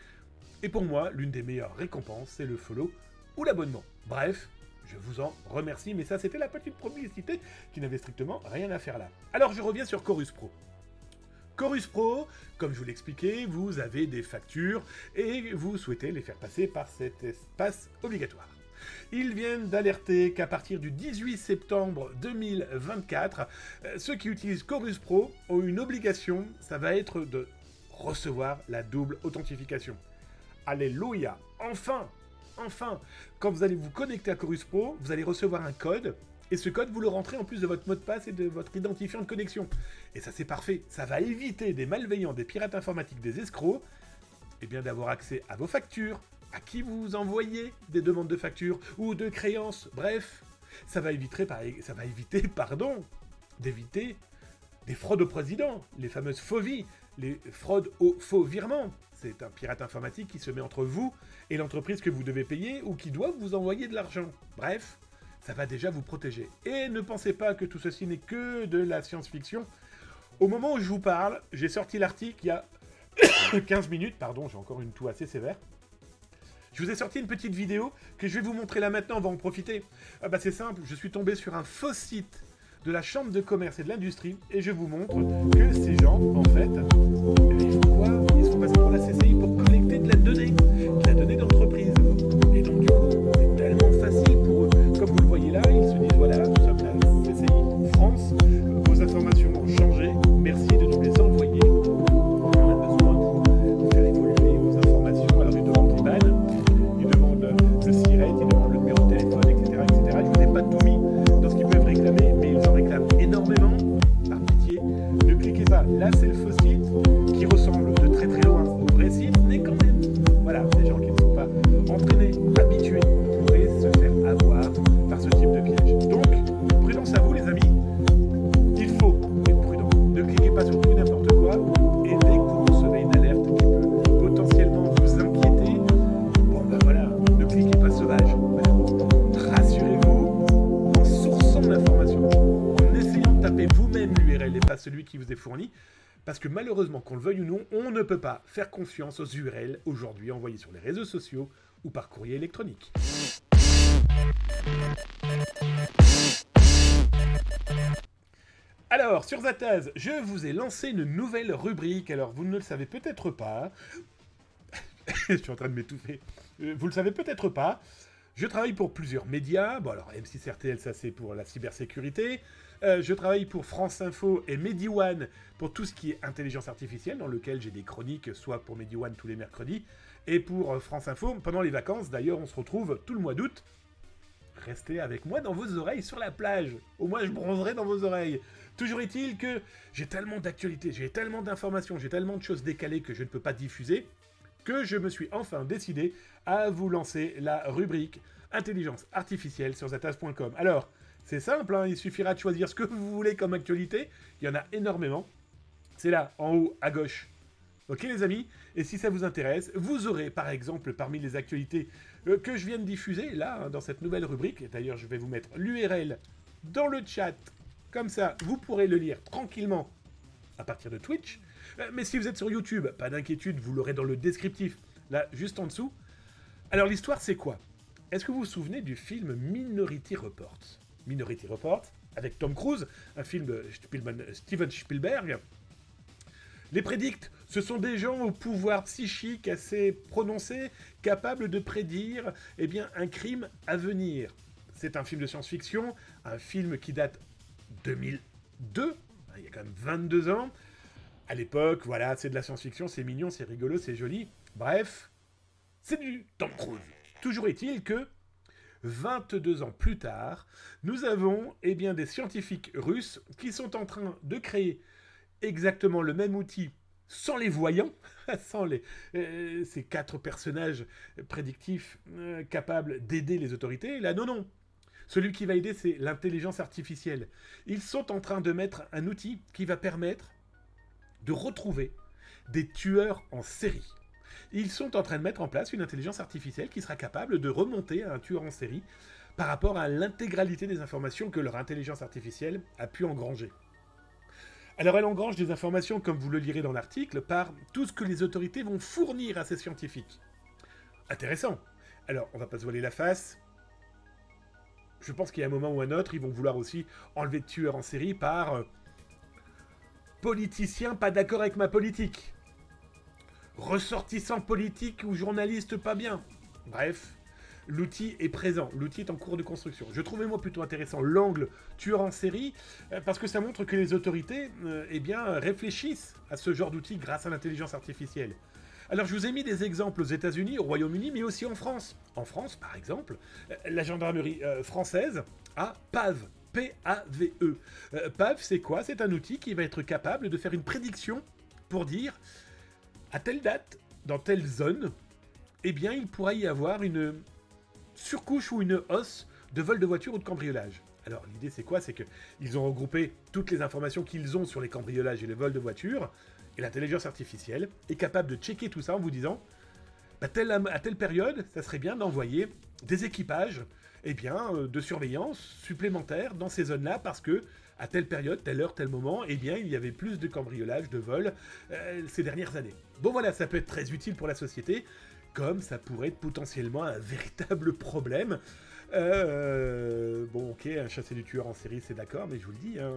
[SPEAKER 1] Et pour moi, l'une des meilleures récompenses, c'est le follow ou l'abonnement. Bref, je vous en remercie, mais ça, c'était la petite publicité qui n'avait strictement rien à faire là. Alors, je reviens sur Chorus Pro. Chorus Pro, comme je vous l'expliquais, vous avez des factures et vous souhaitez les faire passer par cet espace obligatoire. Ils viennent d'alerter qu'à partir du 18 septembre 2024, ceux qui utilisent Chorus Pro ont une obligation, ça va être de recevoir la double authentification. Alléluia, enfin, quand vous allez vous connecter à Chorus Pro, vous allez recevoir un code, et ce code, vous le rentrez en plus de votre mot de passe et de votre identifiant de connexion. Et ça, c'est parfait, ça va éviter des malveillants, des pirates informatiques, des escrocs, eh bien d'avoir accès à vos factures, à qui vous envoyez des demandes de factures ou de créances, bref. Ça va éviter, d'éviter des fraudes au président, les fameuses FOVI, les fraudes aux faux virements. C'est un pirate informatique qui se met entre vous et l'entreprise que vous devez payer ou qui doit vous envoyer de l'argent. Bref, ça va déjà vous protéger. Et ne pensez pas que tout ceci n'est que de la science-fiction. Au moment où je vous parle, j'ai sorti l'article il y a 15 minutes, pardon, j'ai encore une toux assez sévère. Je vous ai sorti une petite vidéo que je vais vous montrer là maintenant, on va en profiter. Ah bah c'est simple, je suis tombé sur un faux site de la Chambre de commerce et de l'industrie et je vous montre que ces gens, en fait, ils font quoi? Ils sont passés pour la CCI pour collecter de la donnée d'entreprise. Et donc du coup, c'est tellement facile pour eux. Comme vous le voyez là, ils se disent voilà, nous sommes la CCI France, vos informations ont changé, merci de nous les envoyer. On a besoin pour faire évoluer vos informations. Alors ils demandent l'IBAN, ils demandent le SIRET, ils demandent le numéro de téléphone, etc. etc. Je vous ai pas tout mis dans ce qu'ils peuvent réclamer, mais ils en réclament énormément. Par pitié, ne cliquez pas. Là, c'est le faux site qui ressemble de très très loin au vrai site, mais quand même, voilà, des gens qui ne sont pas entraînés, habitués, pourraient se faire avoir par ce type de piège. Donc, prudence à vous, les amis. Il faut être prudent. Ne cliquez pas sur tout et n'importe quoi. Et dès que vous recevez une alerte qui peut potentiellement vous inquiéter, bon ben voilà, ne cliquez pas sauvage. Voilà. Rassurez-vous en sourçant l'information, en essayant de taper vous-même l'URL et pas celui qui vous est fourni. Parce que malheureusement, qu'on le veuille ou non, on ne peut pas faire confiance aux URL aujourd'hui envoyées sur les réseaux sociaux ou par courrier électronique. Alors, sur Zataz, je vous ai lancé une nouvelle rubrique. Alors, vous ne le savez peut-être pas. Je suis en train de m'étouffer. Vous le savez peut-être pas. Je travaille pour plusieurs médias. Bon, alors, M6 RTL, ça c'est pour la cybersécurité. Je travaille pour France Info et MediOne pour tout ce qui est intelligence artificielle, dans lequel j'ai des chroniques, soit pour MediOne tous les mercredis, et pour France Info pendant les vacances. D'ailleurs, on se retrouve tout le mois d'août. Restez avec moi dans vos oreilles sur la plage. Au moins, je bronzerai dans vos oreilles. Toujours est-il que j'ai tellement d'actualités, j'ai tellement d'informations, j'ai tellement de choses décalées que je ne peux pas diffuser, que je me suis enfin décidé à vous lancer la rubrique Intelligence artificielle sur zataz.com. Alors, c'est simple, hein, il suffira de choisir ce que vous voulez comme actualité. Il y en a énormément. C'est là, en haut, à gauche. Ok les amis? Et si ça vous intéresse, vous aurez par exemple parmi les actualités que je viens de diffuser, là, hein, dans cette nouvelle rubrique, et d'ailleurs je vais vous mettre l'URL dans le chat, comme ça vous pourrez le lire tranquillement à partir de Twitch. Mais si vous êtes sur YouTube, pas d'inquiétude, vous l'aurez dans le descriptif, là, juste en dessous. Alors l'histoire c'est quoi? Est-ce que vous vous souvenez du film Minority Report? Minority Report, avec Tom Cruise, un film de Steven Spielberg. Les prédicts, ce sont des gens au pouvoir psychique assez prononcé, capables de prédire eh bien, un crime à venir. C'est un film de science-fiction, un film qui date 2002, il y a quand même 22 ans. À l'époque, voilà, c'est de la science-fiction, c'est mignon, c'est rigolo, c'est joli. Bref, c'est du Tom Cruise. Toujours est-il que 22 ans plus tard, nous avons eh bien, des scientifiques russes qui sont en train de créer exactement le même outil sans les voyants, sans ces 4 personnages prédictifs capables d'aider les autorités. Là, non. Celui qui va aider, c'est l'intelligence artificielle. Ils sont en train de mettre un outil qui va permettre de retrouver des tueurs en série. Ils sont en train de mettre en place une intelligence artificielle qui sera capable de remonter à un tueur en série par rapport à l'intégralité des informations que leur intelligence artificielle a pu engranger. Alors elle engrange des informations, comme vous le lirez dans l'article, par tout ce que les autorités vont fournir à ces scientifiques. Intéressant. Alors, on va pas se voiler la face. Je pense qu'il y a un moment ou un autre, ils vont vouloir aussi enlever de tueurs en série par politicien pas d'accord avec ma politique. Ressortissant politique ou journaliste pas bien. Bref, l'outil est présent, l'outil est en cours de construction. Je trouvais moi plutôt intéressant l'angle tueur en série, parce que ça montre que les autorités eh bien, réfléchissent à ce genre d'outil grâce à l'intelligence artificielle. Alors je vous ai mis des exemples aux États-Unis, au Royaume-Uni, mais aussi en France. En France, par exemple, la gendarmerie française a PAVE. P-A-V-E. PAVE, c'est quoi? C'est un outil qui va être capable de faire une prédiction pour dire, à telle date, dans telle zone, eh bien, il pourrait y avoir une surcouche ou une hausse de vol de voiture ou de cambriolage. Alors, l'idée, c'est quoi? C'est qu'ils ont regroupé toutes les informations qu'ils ont sur les cambriolages et les vols de voitures, et l'intelligence artificielle est capable de checker tout ça en vous disant à telle période, ça serait bien d'envoyer des équipages de surveillance supplémentaires dans ces zones-là, parce que à telle période, telle heure, tel moment, il y avait plus de cambriolages, de vols ces dernières années. Bon voilà, ça peut être très utile pour la société, comme ça pourrait être potentiellement un véritable problème. Bon ok, un chassé du tueur en série, c'est d'accord, mais je vous le dis, hein,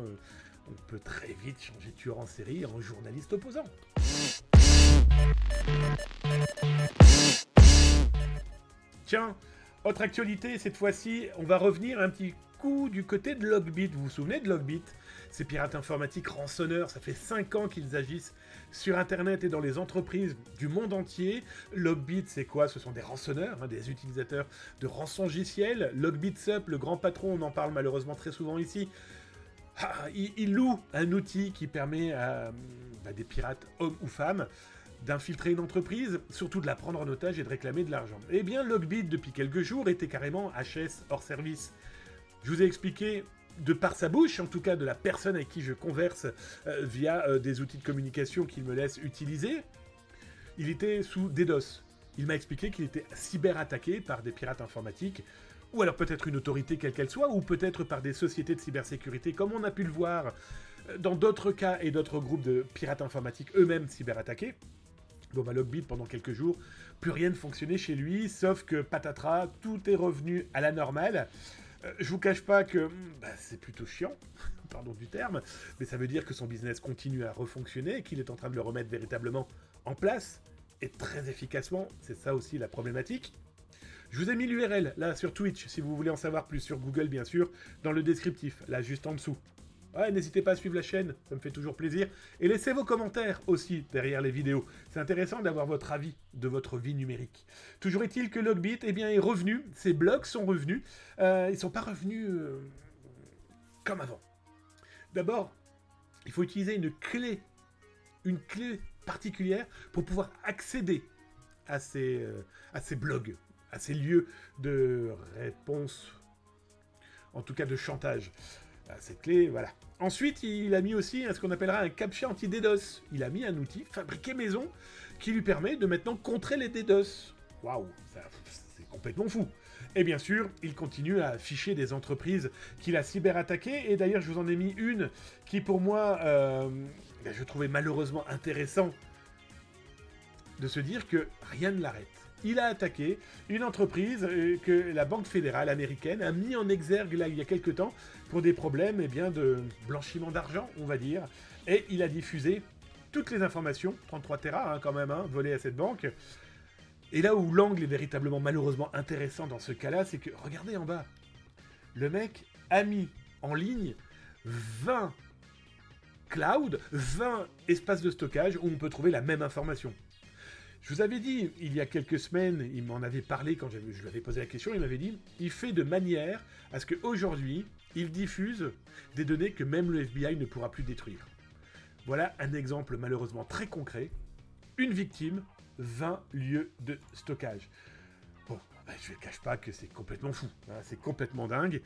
[SPEAKER 1] on peut très vite changer de tueur en série en journaliste opposant. Tiens, autre actualité, cette fois-ci, on va revenir un petit coup du côté de Logbit. Vous vous souvenez de Logbit? Ces pirates informatiques rançonneurs, ça fait 5 ans qu'ils agissent sur Internet et dans les entreprises du monde entier. Logbit, c'est quoi? Ce sont des rançonneurs, hein, des utilisateurs de rançongiciels. Logbitsup, le grand patron, on en parle malheureusement très souvent ici, il loue un outil qui permet à des pirates, hommes ou femmes, d'infiltrer une entreprise, surtout de la prendre en otage et de réclamer de l'argent. Eh bien, Logbit, depuis quelques jours, était carrément HS hors service. Je vous ai expliqué, de par sa bouche, en tout cas de la personne avec qui je converse via des outils de communication qu'il me laisse utiliser, il était sous DDoS. Il m'a expliqué qu'il était cyberattaqué par des pirates informatiques, ou alors peut-être une autorité quelle qu'elle soit, ou peut-être par des sociétés de cybersécurité, comme on a pu le voir dans d'autres cas et d'autres groupes de pirates informatiques eux-mêmes cyberattaqués. Bon bah Logbit, pendant quelques jours, plus rien ne fonctionnait chez lui, sauf que patatras, tout est revenu à la normale. Je vous cache pas que c'est plutôt chiant, pardon du terme, mais ça veut dire que son business continue à refonctionner et qu'il est en train de le remettre véritablement en place, et très efficacement, c'est ça aussi la problématique. Je vous ai mis l'URL, là, sur Twitch, si vous voulez en savoir plus, sur Google, bien sûr, dans le descriptif, là, juste en dessous. Ouais, n'hésitez pas à suivre la chaîne, ça me fait toujours plaisir. Et laissez vos commentaires aussi derrière les vidéos. C'est intéressant d'avoir votre avis de votre vie numérique. Toujours est-il que Logbit est revenu, ses blogs sont revenus. Ils sont pas revenus comme avant. D'abord, il faut utiliser une clé particulière pour pouvoir accéder à ces blogs, à ces lieux de réponse, en tout cas de chantage. Cette clé, voilà. Ensuite, il a mis aussi ce qu'on appellera un captcha anti-DDoS. Il a mis un outil fabriqué maison qui lui permet de maintenant contrer les DDoS. Waouh, c'est complètement fou. Et bien sûr, il continue à afficher des entreprises qu'il a cyberattaquées. Et d'ailleurs, je vous en ai mis une qui, pour moi, je trouvais malheureusement intéressant de se dire que rien ne l'arrête. Il a attaqué une entreprise que la Banque fédérale américaine a mis en exergue là il y a quelque temps pour des problèmes de blanchiment d'argent, on va dire. Et il a diffusé toutes les informations, 33 Tera quand même, volées à cette banque. Et là où l'angle est véritablement malheureusement intéressant dans ce cas-là, c'est que, regardez en bas, le mec a mis en ligne 20 clouds, 20 espaces de stockage où on peut trouver la même information. Je vous avais dit, il y a quelques semaines, il m'en avait parlé quand je lui avais posé la question, il m'avait dit, il fait de manière à ce qu'aujourd'hui, il diffuse des données que même le FBI ne pourra plus détruire. Voilà un exemple malheureusement très concret. Une victime, 20 lieux de stockage. Bon, je ne cache pas que c'est complètement fou, c'est complètement dingue.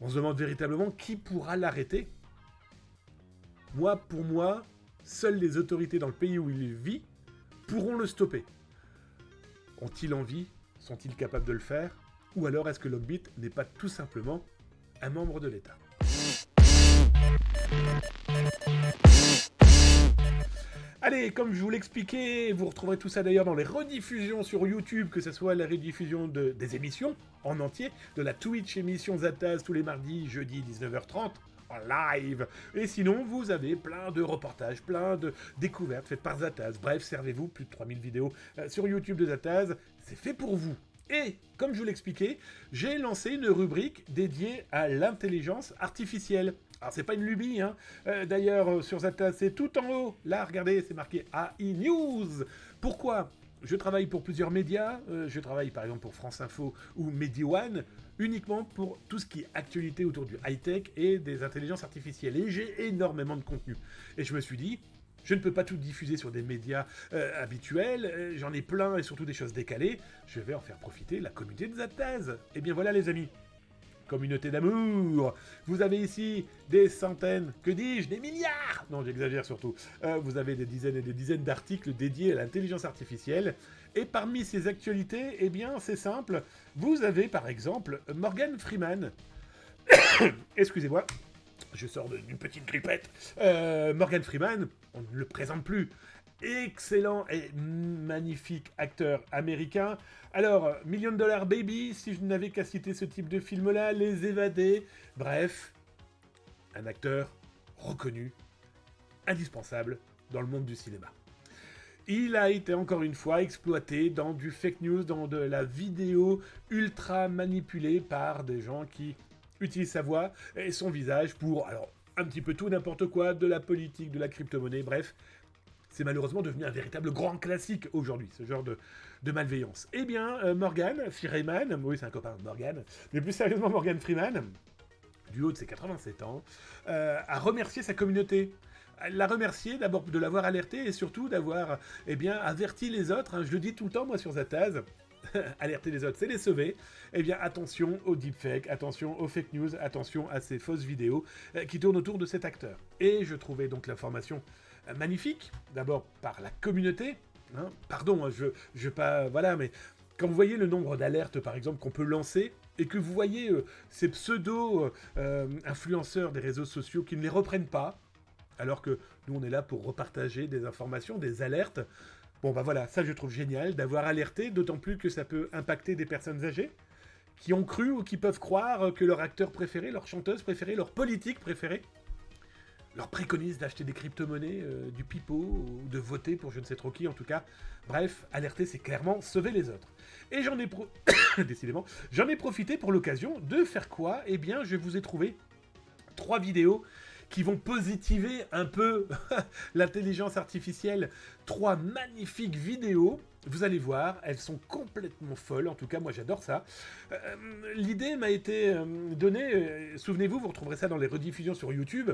[SPEAKER 1] On se demande véritablement qui pourra l'arrêter. Pour moi, seules les autorités dans le pays où il vit pourront le stopper. Ont-ils envie? Sont-ils capables de le faire? Ou alors est-ce que Logbit n'est pas tout simplement un membre de l'État? Allez, comme je vous l'expliquais, vous retrouverez tout ça d'ailleurs dans les rediffusions sur YouTube, que ce soit la rediffusion des émissions en entier, de la Twitch émission Zataz tous les mardis, jeudi 19h30, en live. Et sinon, vous avez plein de reportages, plein de découvertes faites par Zataz. Bref, servez-vous, plus de 3000 vidéos sur YouTube de Zataz. C'est fait pour vous. Et, comme je vous l'expliquais, j'ai lancé une rubrique dédiée à l'intelligence artificielle. Alors, c'est pas une lubie, D'ailleurs, sur Zataz, c'est tout en haut. Là, regardez, c'est marqué AI News. Pourquoi ? Je travaille pour plusieurs médias. Je travaille, par exemple, pour France Info ou MediOne, uniquement pour tout ce qui est actualité autour du high-tech et des intelligences artificielles. Et j'ai énormément de contenu. Et je me suis dit, Je ne peux pas tout diffuser sur des médias habituels, j'en ai plein et surtout des choses décalées. Je vais en faire profiter la communauté de Zaptaz. Et bien voilà les amis, communauté d'amour. Vous avez ici des centaines, que dis-je, des milliards. Non, j'exagère surtout. Vous avez des dizaines et des dizaines d'articles dédiés à l'intelligence artificielle. Et parmi ces actualités, eh bien c'est simple. Vous avez par exemple Morgan Freeman. Excusez-moi. Je sors d'une petite grippette. Morgan Freeman, on ne le présente plus. Excellent et magnifique acteur américain. Alors, Million Dollar Baby, si je n'avais qu'à citer ce type de film-là, Les Évadés. Bref, un acteur reconnu, indispensable dans le monde du cinéma. Il a été encore une fois exploité dans du fake news, dans de la vidéo ultra manipulée par des gens qui utilise sa voix et son visage pour, alors, un petit peu tout, n'importe quoi, de la politique, de la crypto-monnaie, bref. C'est malheureusement devenu un véritable grand classique aujourd'hui, ce genre de malveillance. Eh bien, Morgan Freeman, oui, c'est un copain de Morgan, mais plus sérieusement, Morgan Freeman, du haut de ses 87 ans, a remercié sa communauté. Elle l'a remercié d'abord de l'avoir alerté et surtout d'avoir, eh bien, averti les autres. Hein, je le dis tout le temps, moi, sur Zaptaz. Alerter les autres, c'est les sauver. Eh bien, attention aux deepfakes, attention aux fake news, attention à ces fausses vidéos qui tournent autour de cet acteur. Et je trouvais donc l'information magnifique, d'abord par la communauté. Hein, pardon, je pas... Voilà, mais quand vous voyez le nombre d'alertes, par exemple, qu'on peut lancer, et que vous voyez ces pseudo-influenceurs des réseaux sociaux qui ne les reprennent pas, alors que nous, on est là pour repartager des informations, des alertes. Bon, bah voilà, ça je trouve génial d'avoir alerté, d'autant plus que ça peut impacter des personnes âgées qui ont cru ou qui peuvent croire que leur acteur préféré, leur chanteuse préférée, leur politique préférée leur préconise d'acheter des crypto-monnaies, du pipeau, ou de voter pour je ne sais trop qui en tout cas. Bref, alerter c'est clairement sauver les autres. Et décidément, j'en ai profité pour l'occasion de faire quoi? Eh bien, je vous ai trouvé 3 vidéos qui vont positiver un peu l'intelligence artificielle. 3 magnifiques vidéos, vous allez voir, elles sont complètement folles, en tout cas moi j'adore ça. L'idée m'a été donnée, souvenez-vous, vous retrouverez ça dans les rediffusions sur YouTube,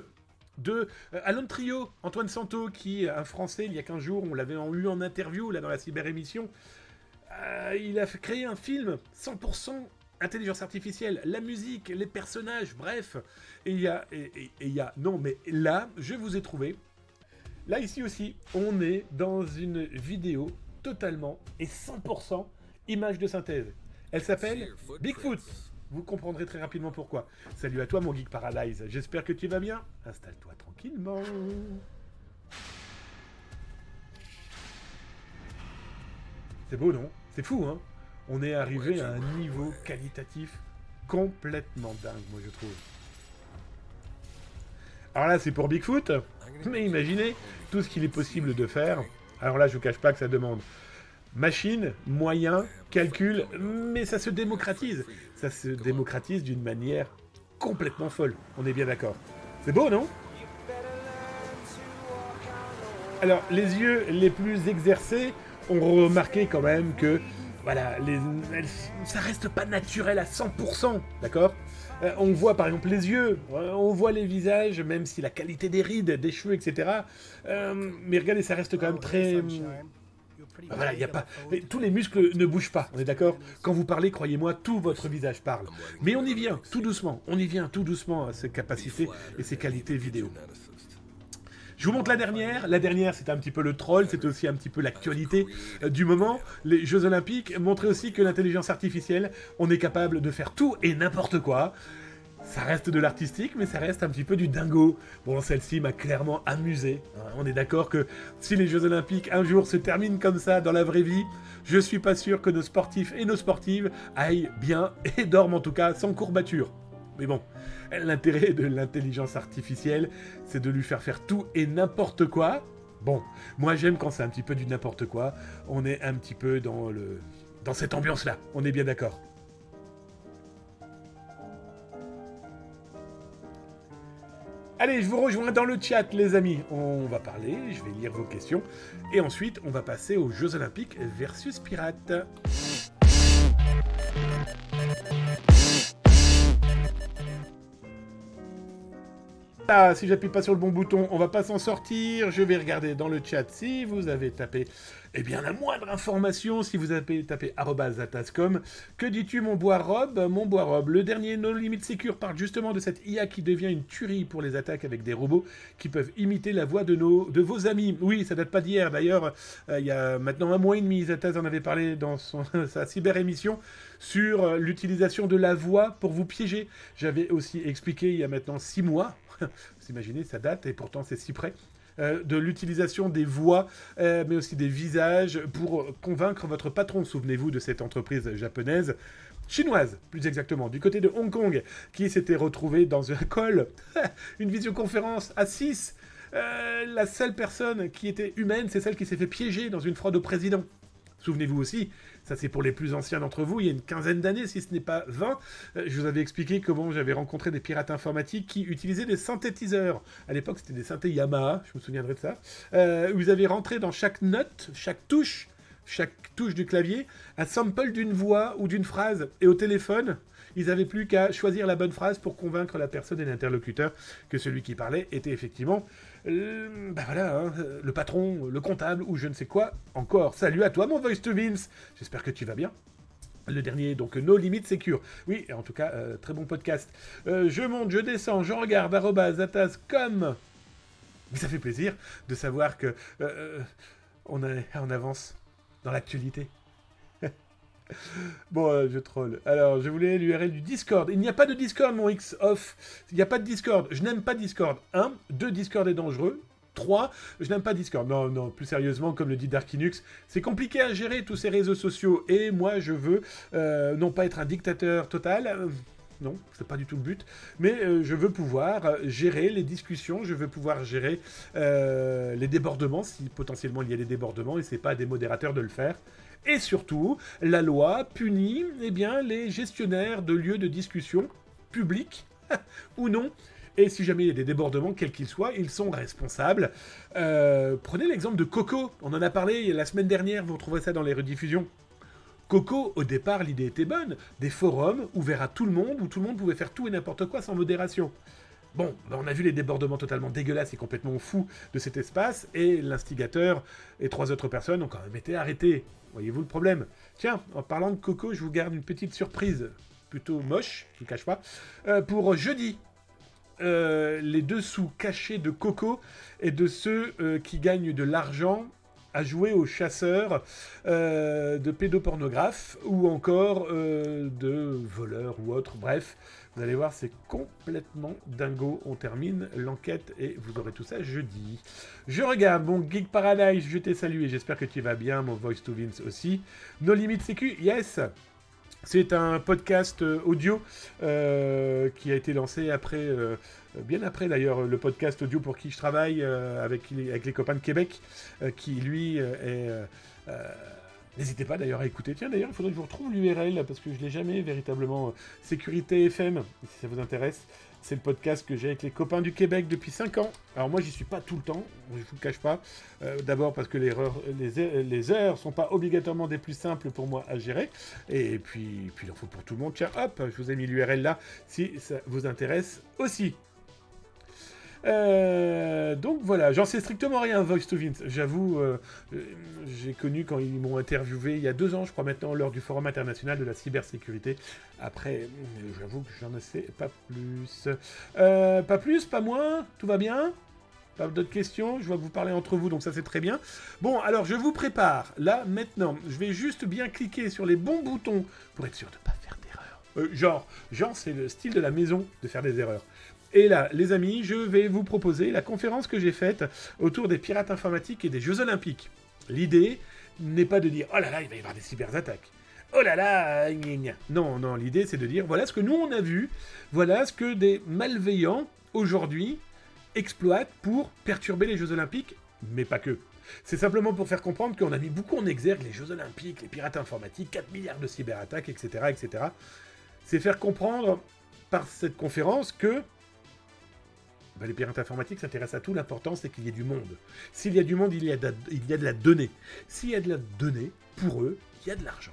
[SPEAKER 1] de Alon Trio, Antoine Santo, qui est un Français, il y a 15 jours, on l'avait eu en interview là dans la cyber-émission. Il a créé un film 100% intelligence artificielle, la musique, les personnages, bref. Et il y a... Non, mais là, je vous ai trouvé. Là, ici aussi, on est dans une vidéo totalement et 100% image de synthèse. Elle s'appelle Bigfoot. Vous comprendrez très rapidement pourquoi. Salut à toi, mon Geek Paralyze. J'espère que tu vas bien. Installe-toi tranquillement. C'est beau, non? C'est fou, hein? On est arrivé à un niveau qualitatif complètement dingue, moi je trouve. Alors là, c'est pour Bigfoot, mais imaginez tout ce qu'il est possible de faire. Alors là, je vous cache pas que ça demande machine, moyens, calcul, mais ça se démocratise. Ça se démocratise d'une manière complètement folle. On est bien d'accord. C'est beau, non? Alors, les yeux les plus exercés ont remarqué quand même que voilà, ça reste pas naturel à 100%, d'accord? On voit par exemple les yeux, on voit les visages, même si la qualité des rides, des cheveux, etc. Mais regardez, ça reste quand même très... Voilà, y a pas... Tous les muscles ne bougent pas, on est d'accord? Quand vous parlez, croyez-moi, tout votre visage parle. Mais on y vient, tout doucement, à ces capacités et ces qualités vidéo. Je vous montre la dernière. La dernière, c'était un petit peu le troll, c'était aussi un petit peu l'actualité du moment. Les Jeux Olympiques montraient aussi que l'intelligence artificielle, on est capable de faire tout et n'importe quoi. Ça reste de l'artistique, mais ça reste un petit peu du dingo. Bon, celle-ci m'a clairement amusé. On est d'accord que si les Jeux Olympiques un jour se terminent comme ça dans la vraie vie, je suis pas sûr que nos sportifs et nos sportives aillent bien et dorment en tout cas sans courbature. Mais bon, l'intérêt de l'intelligence artificielle, c'est de lui faire tout et n'importe quoi. Bon, moi j'aime quand c'est un petit peu du n'importe quoi. On est un petit peu dans cette ambiance-là. On est bien d'accord. Allez, je vous rejoins dans le chat, les amis. On va parler, je vais lire vos questions. Et ensuite, on va passer aux Jeux Olympiques versus Pirates. Ah, si j'appuie pas sur le bon bouton, on va pas s'en sortir. Je vais regarder dans le chat si vous avez tapé, eh bien, la moindre information, si vous avez tapé @atascom. Que dis-tu, mon bois Rob? Mon bois Rob, le dernier No Limit Secure parle justement de cette IA qui devient une tuerie pour les attaques avec des robots qui peuvent imiter la voix de vos amis. Oui, ça date pas d'hier. D'ailleurs, il y a maintenant 1 mois et demi, Zataz en avait parlé dans sa cyber-émission sur l'utilisation de la voix pour vous piéger. J'avais aussi expliqué il y a maintenant 6 mois, vous imaginez, ça date et pourtant c'est si près, de l'utilisation des voix, mais aussi des visages pour convaincre votre patron. Souvenez-vous de cette entreprise japonaise, chinoise, plus exactement, du côté de Hong Kong, qui s'était retrouvée dans un call, une visioconférence à 6. La seule personne qui était humaine, c'est celle qui s'est fait piéger dans une fraude au président. Souvenez-vous aussi, ça c'est pour les plus anciens d'entre vous, il y a une quinzaine d'années, si ce n'est pas 20, je vous avais expliqué comment j'avais rencontré des pirates informatiques qui utilisaient des synthétiseurs. À l'époque, c'était des synthés Yamaha, je me souviendrai de ça. Où ils avaient rentré dans chaque note, chaque touche du clavier, un sample d'une voix ou d'une phrase. Et au téléphone, ils n'avaient plus qu'à choisir la bonne phrase pour convaincre la personne et l'interlocuteur que celui qui parlait était effectivement le patron, le comptable ou je ne sais quoi encore. Salut à toi, mon Voice to Vince. J'espère que tu vas bien. Le dernier, donc No Limit Secure. Oui, en tout cas, très bon podcast. Je monte, je descends, je regarde, @atascom. Mais ça fait plaisir de savoir que on avance dans l'actualité. Bon, je troll. Alors, je voulais l'URL du Discord. Il n'y a pas de Discord, mon X-Off. Il n'y a pas de Discord. Je n'aime pas Discord. 1. 2. Discord est dangereux. 3. Je n'aime pas Discord. Non, plus sérieusement, comme le dit Darkinux, c'est compliqué à gérer tous ces réseaux sociaux. Et moi, je veux non pas être un dictateur total. Non, c'est pas du tout le but. Mais je veux pouvoir gérer les discussions. Je veux pouvoir gérer les débordements, si potentiellement il y a des débordements. Et c'est pas à des modérateurs de le faire. Et surtout, la loi punit les gestionnaires de lieux de discussion, publics ou non. Et si jamais il y a des débordements, quels qu'ils soient, ils sont responsables. Prenez l'exemple de Coco. On en a parlé la semaine dernière, vous retrouverez ça dans les rediffusions. Coco, au départ, l'idée était bonne. Des forums ouverts à tout le monde, où tout le monde pouvait faire tout et n'importe quoi sans modération. Bon, on a vu les débordements totalement dégueulasses et complètement fous de cet espace, et l'instigateur et 3 autres personnes ont quand même été arrêtés. Voyez-vous le problème? Tiens, en parlant de Coco, je vous garde une petite surprise, plutôt moche, je ne cache pas, pour jeudi. Les dessous cachés de Coco et de ceux qui gagnent de l'argent à jouer aux chasseurs de pédopornographes ou encore de voleurs ou autres. Bref, vous allez voir, c'est complètement dingo. On termine l'enquête et vous aurez tout ça jeudi. Je regarde, mon Geek Paradise, je t'ai salué. J'espère que tu vas bien, mon Voice to Vince aussi. No Limit Sécu, yes. C'est un podcast audio qui a été lancé après, bien après d'ailleurs, le podcast audio pour qui je travaille avec les copains de Québec, qui lui est... N'hésitez pas d'ailleurs à écouter. Tiens, d'ailleurs, il faudrait que je vous retrouve l'URL parce que je ne l'ai jamais véritablement. Sécurité FM, si ça vous intéresse. C'est le podcast que j'ai avec les copains du Québec depuis 5 ans. Alors moi, j'y suis pas tout le temps, je vous le cache pas. D'abord parce que les heures sont pas obligatoirement des plus simples pour moi à gérer. Et puis il en faut pour tout le monde. Tiens, hop, je vous ai mis l'URL là, si ça vous intéresse aussi. Donc voilà, j'en sais strictement rien, Voice to Vince. J'avoue, j'ai connu quand ils m'ont interviewé il y a 2 ans, je crois maintenant, lors du Forum international de la cybersécurité. Après, j'avoue que j'en sais pas plus. Pas plus, pas moins, tout va bien? Pas d'autres questions? Je vois que vous parlez entre vous, donc ça c'est très bien. Bon, alors je vous prépare, là, maintenant, je vais juste bien cliquer sur les bons boutons pour être sûr de ne pas faire d'erreur. Genre, c'est le style de la maison de faire des erreurs. Et là, les amis, je vais vous proposer la conférence que j'ai faite autour des pirates informatiques et des Jeux Olympiques. L'idée n'est pas de dire « Oh là là, il va y avoir des cyberattaques ». Oh là là, gna gna. Non, l'idée c'est de dire « Voilà ce que nous on a vu, voilà ce que des malveillants, aujourd'hui, exploitent pour perturber les Jeux Olympiques, mais pas que. » C'est simplement pour faire comprendre qu'on a mis beaucoup en exergue les Jeux Olympiques, les pirates informatiques, 4 milliards de cyberattaques, etc. etc. C'est faire comprendre par cette conférence que les pirates informatiques s'intéressent à tout, l'important c'est qu'il y ait du monde. S'il y a du monde, il y a de la donnée. S'il y a de la donnée, pour eux, il y a de l'argent.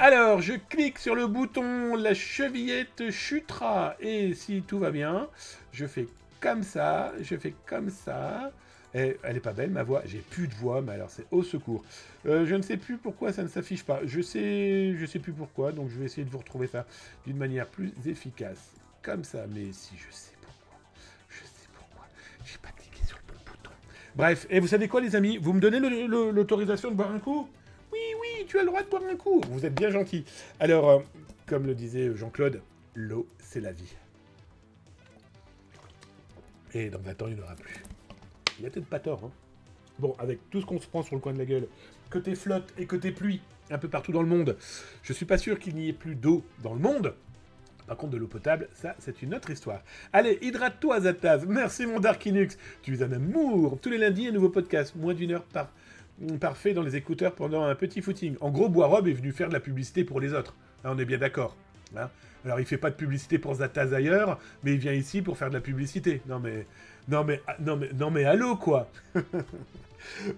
[SPEAKER 1] Alors, je clique sur le bouton, la chevillette chutera. Et si tout va bien, je fais comme ça, je fais comme ça. Et elle est pas belle, ma voix. J'ai plus de voix, mais alors c'est au secours. Je ne sais plus pourquoi ça ne s'affiche pas. Je sais plus pourquoi, donc je vais essayer de vous retrouver ça d'une manière plus efficace. Comme ça, mais si je sais pourquoi. Je sais pourquoi. J'ai pas cliqué sur le bon bouton. Bref, et vous savez quoi les amis? Vous me donnez l'autorisation de boire un coup? Oui, oui, tu as le droit de boire un coup. Vous êtes bien gentil. Alors, comme le disait Jean-Claude, l'eau, c'est la vie. Et dans 20 ans, il n'y en aura plus. Il a peut-être pas tort, hein. Bon, avec tout ce qu'on se prend sur le coin de la gueule, côté flotte et côté pluie, un peu partout dans le monde, je suis pas sûr qu'il n'y ait plus d'eau dans le monde. Par contre, de l'eau potable, ça, c'est une autre histoire. Allez, hydrate-toi, Zataz. Merci, mon Darkinux. Tu es un amour. Tous les lundis, un nouveau podcast. Moins d'une heure parfait dans les écouteurs pendant un petit footing. En gros, Boirob est venu faire de la publicité pour les autres. Là, on est bien d'accord. Hein. Alors, il fait pas de publicité pour Zataz ailleurs, mais il vient ici pour faire de la publicité. Non, mais, allô, quoi.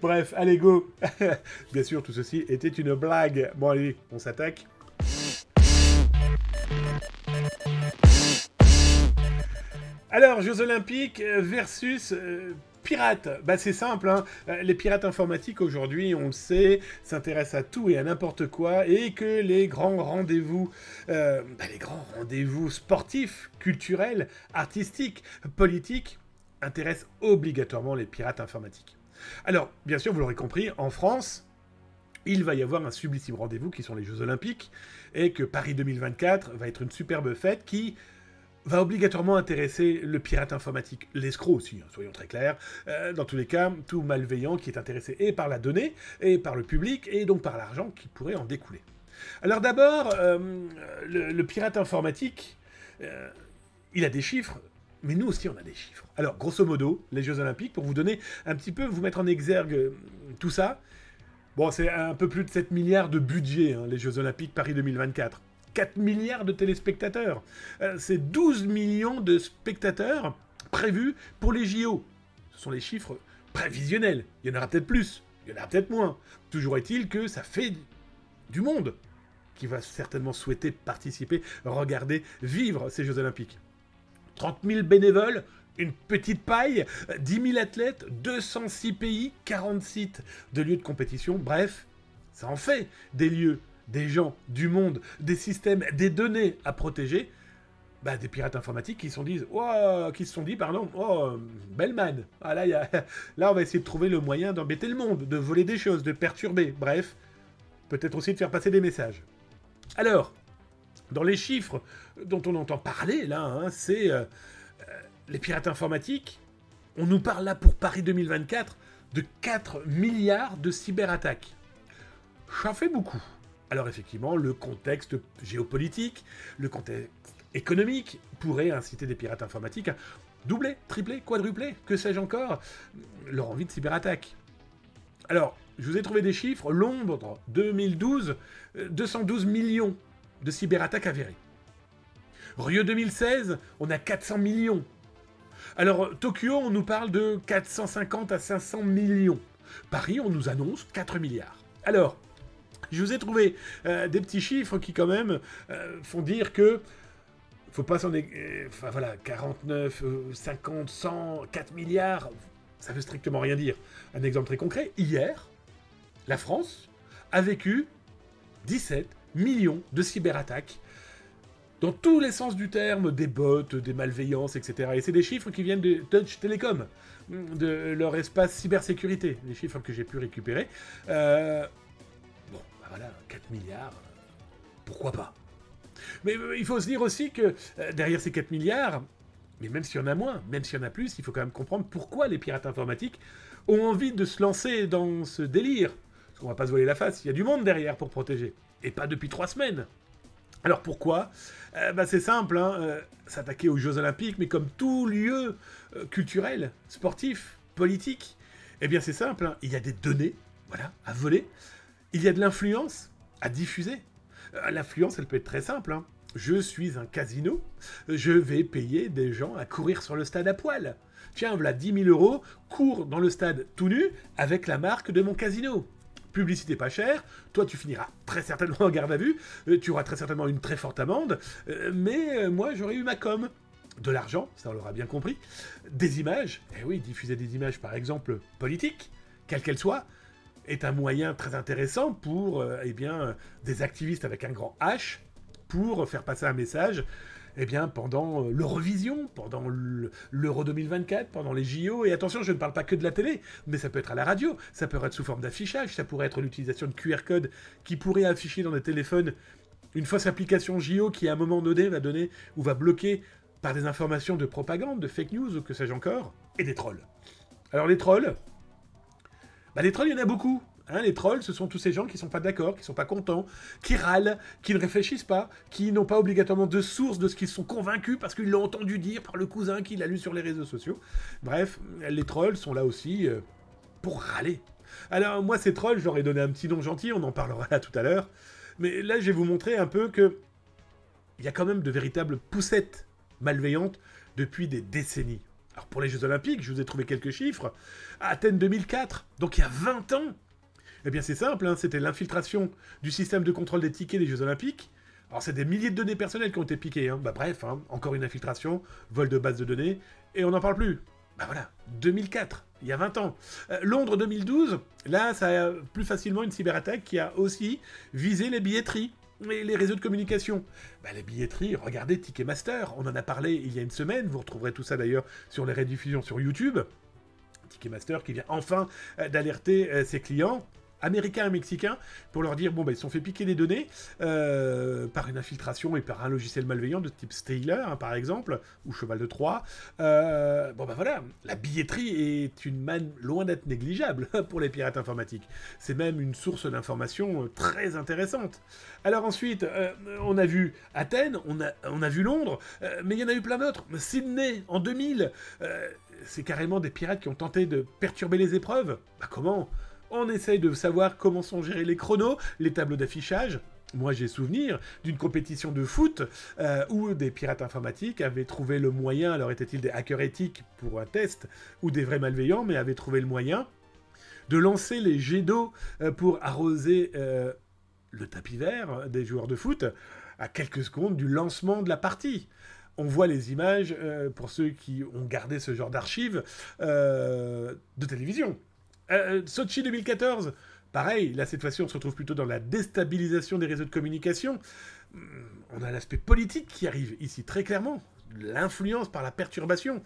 [SPEAKER 1] Bref, allez, go. Bien sûr, tout ceci était une blague. Bon, allez, on s'attaque. Alors, Jeux Olympiques versus pirates. Bah, c'est simple, hein. Les pirates informatiques, aujourd'hui, on le sait, s'intéressent à tout et à n'importe quoi, et que les grands rendez-vous sportifs, culturels, artistiques, politiques, intéressent obligatoirement les pirates informatiques. Alors, bien sûr, vous l'aurez compris, en France, il va y avoir un sublissime rendez-vous qui sont les Jeux Olympiques, et que Paris 2024 va être une superbe fête qui va obligatoirement intéresser le pirate informatique, l'escroc aussi, hein, soyons très clairs. Dans tous les cas, tout malveillant qui est intéressé et par la donnée, et par le public, et donc par l'argent qui pourrait en découler. Alors d'abord, le pirate informatique, il a des chiffres, mais nous aussi on a des chiffres. Alors, grosso modo, les Jeux Olympiques, pour vous donner un petit peu, vous mettre en exergue tout ça, bon, c'est un peu plus de 7 milliards de budget, hein, les Jeux Olympiques Paris 2024. 4 milliards de téléspectateurs. C'est 12 millions de spectateurs prévus pour les JO. Ce sont les chiffres prévisionnels. Il y en aura peut-être plus, il y en aura peut-être moins. Toujours est-il que ça fait du monde qui va certainement souhaiter participer, regarder, vivre ces Jeux Olympiques. 30 000 bénévoles, une petite paille, 10 000 athlètes, 206 pays, 40 sites de lieux de compétition. Bref, ça en fait des lieux, des gens, du monde, des systèmes, des données à protéger. Bah, des pirates informatiques qui se sont dit, oh, Bellman. Ah, là, on va essayer de trouver le moyen d'embêter le monde, de voler des choses, de perturber. Bref, peut-être aussi de faire passer des messages. Alors, dans les chiffres dont on entend parler, là, hein, c'est les pirates informatiques. On nous parle là pour Paris 2024 de 4 milliards de cyberattaques. Ça fait beaucoup. Alors effectivement, le contexte géopolitique, le contexte économique pourrait inciter des pirates informatiques à doubler, tripler, quadrupler, que sais-je encore, leur envie de cyberattaque. Alors, je vous ai trouvé des chiffres. Londres, 2012, 212 millions de cyberattaques avérées. Rio 2016, on a 400 millions. Alors, Tokyo, on nous parle de 450 à 500 millions. Paris, on nous annonce 4 milliards. Alors, je vous ai trouvé des petits chiffres qui, quand même, font dire que faut pas s'en... Enfin, voilà, 49, 50, 100, 4 milliards, ça veut strictement rien dire. Un exemple très concret, hier, la France a vécu 17 millions de cyberattaques dans tous les sens du terme, des bots, des malveillances, etc. Et c'est des chiffres qui viennent de Deutsche Telekom, de leur espace cybersécurité, les chiffres que j'ai pu récupérer. Bon, bah voilà, 4 milliards, pourquoi pas? Mais il faut se dire aussi que derrière ces 4 milliards, mais même s'il y en a moins, même s'il y en a plus, il faut quand même comprendre pourquoi les pirates informatiques ont envie de se lancer dans ce délire. Parce qu'on va pas se voiler la face, il y a du monde derrière pour protéger. Et pas depuis 3 semaines. Alors pourquoi? C'est simple, hein, s'attaquer aux Jeux Olympiques, mais comme tout lieu culturel, sportif, politique, eh bien c'est simple, hein, il y a des données, voilà, à voler, il y a de l'influence à diffuser. L'influence, elle peut être très simple, hein. Je suis un casino, je vais payer des gens à courir sur le stade à poil. Tiens, voilà 10 000 €, cours dans le stade tout nu avec la marque de mon casino. publicité pas chère, toi tu finiras très certainement en garde à vue, tu auras très certainement une très forte amende, mais moi j'aurais eu ma com. De l'argent, ça on l'aura bien compris, des images, et oui, diffuser des images par exemple politiques, quelles qu'elles soient, est un moyen très intéressant pour eh bien, des activistes avec un grand H, pour faire passer un message eh bien, pendant l'Eurovision, pendant l'Euro 2024, pendant les JO, et attention, je ne parle pas que de la télé, mais ça peut être à la radio, ça peut être sous forme d'affichage, ça pourrait être l'utilisation de QR code qui pourrait afficher dans des téléphones une fausse application JO qui à un moment donné va donner ou va bloquer par des informations de propagande, de fake news ou que sais-je encore, et des trolls. Alors les trolls, il y en a beaucoup. Hein, les trolls, ce sont tous ces gens qui sont pas d'accord, qui sont pas contents, qui râlent, qui ne réfléchissent pas, qui n'ont pas obligatoirement de source de ce qu'ils sont convaincus parce qu'ils l'ont entendu dire par le cousin qui l'a lu sur les réseaux sociaux. Bref, les trolls sont là aussi pour râler. Alors moi, ces trolls, je leur ai donné un petit nom gentil, on en parlera là tout à l'heure. Mais là, je vais vous montrer un peu que il y a quand même de véritables poussettes malveillantes depuis des décennies. Alors pour les Jeux Olympiques, je vous ai trouvé quelques chiffres. À Athènes 2004, donc il y a 20 ans, eh bien c'est simple, hein, c'était l'infiltration du système de contrôle des tickets des Jeux Olympiques. Alors c'est des milliers de données personnelles qui ont été piquées. Hein. Bah bref, hein, encore une infiltration, vol de base de données, et on n'en parle plus. Bah voilà, 2004, il y a 20 ans. Londres 2012, là ça a plus facilement une cyberattaque qui a aussi visé les billetteries. Et les réseaux de communication. Bah, les billetteries, regardez Ticketmaster, on en a parlé il y a une semaine, vous retrouverez tout ça d'ailleurs sur les rediffusions sur YouTube. Ticketmaster qui vient enfin d'alerter ses clients américains et mexicains pour leur dire bon bah ils se sont fait piquer des données par une infiltration et par un logiciel malveillant de type Steyler hein, par exemple ou Cheval de Troie. Bon bah voilà, la billetterie est une manne loin d'être négligeable pour les pirates informatiques. C'est même une source d'information très intéressante. Alors ensuite on a vu Athènes, on a vu Londres, mais il y en a eu plein d'autres. Sydney en 2000, c'est carrément des pirates qui ont tenté de perturber les épreuves. Bah comment ? On essaye de savoir comment sont gérés les chronos, les tableaux d'affichage. Moi, j'ai souvenir d'une compétition de foot où des pirates informatiques avaient trouvé le moyen, alors étaient-ils des hackers éthiques pour un test, ou des vrais malveillants, mais avaient trouvé le moyen de lancer les jets d'eau pour arroser le tapis vert des joueurs de foot à quelques secondes du lancement de la partie. On voit les images, pour ceux qui ont gardé ce genre d'archives, de télévision. Sochi 2014, pareil, là cette fois-ci on se retrouve plutôt dans la déstabilisation des réseaux de communication. On a l'aspect politique qui arrive ici très clairement, l'influence par la perturbation.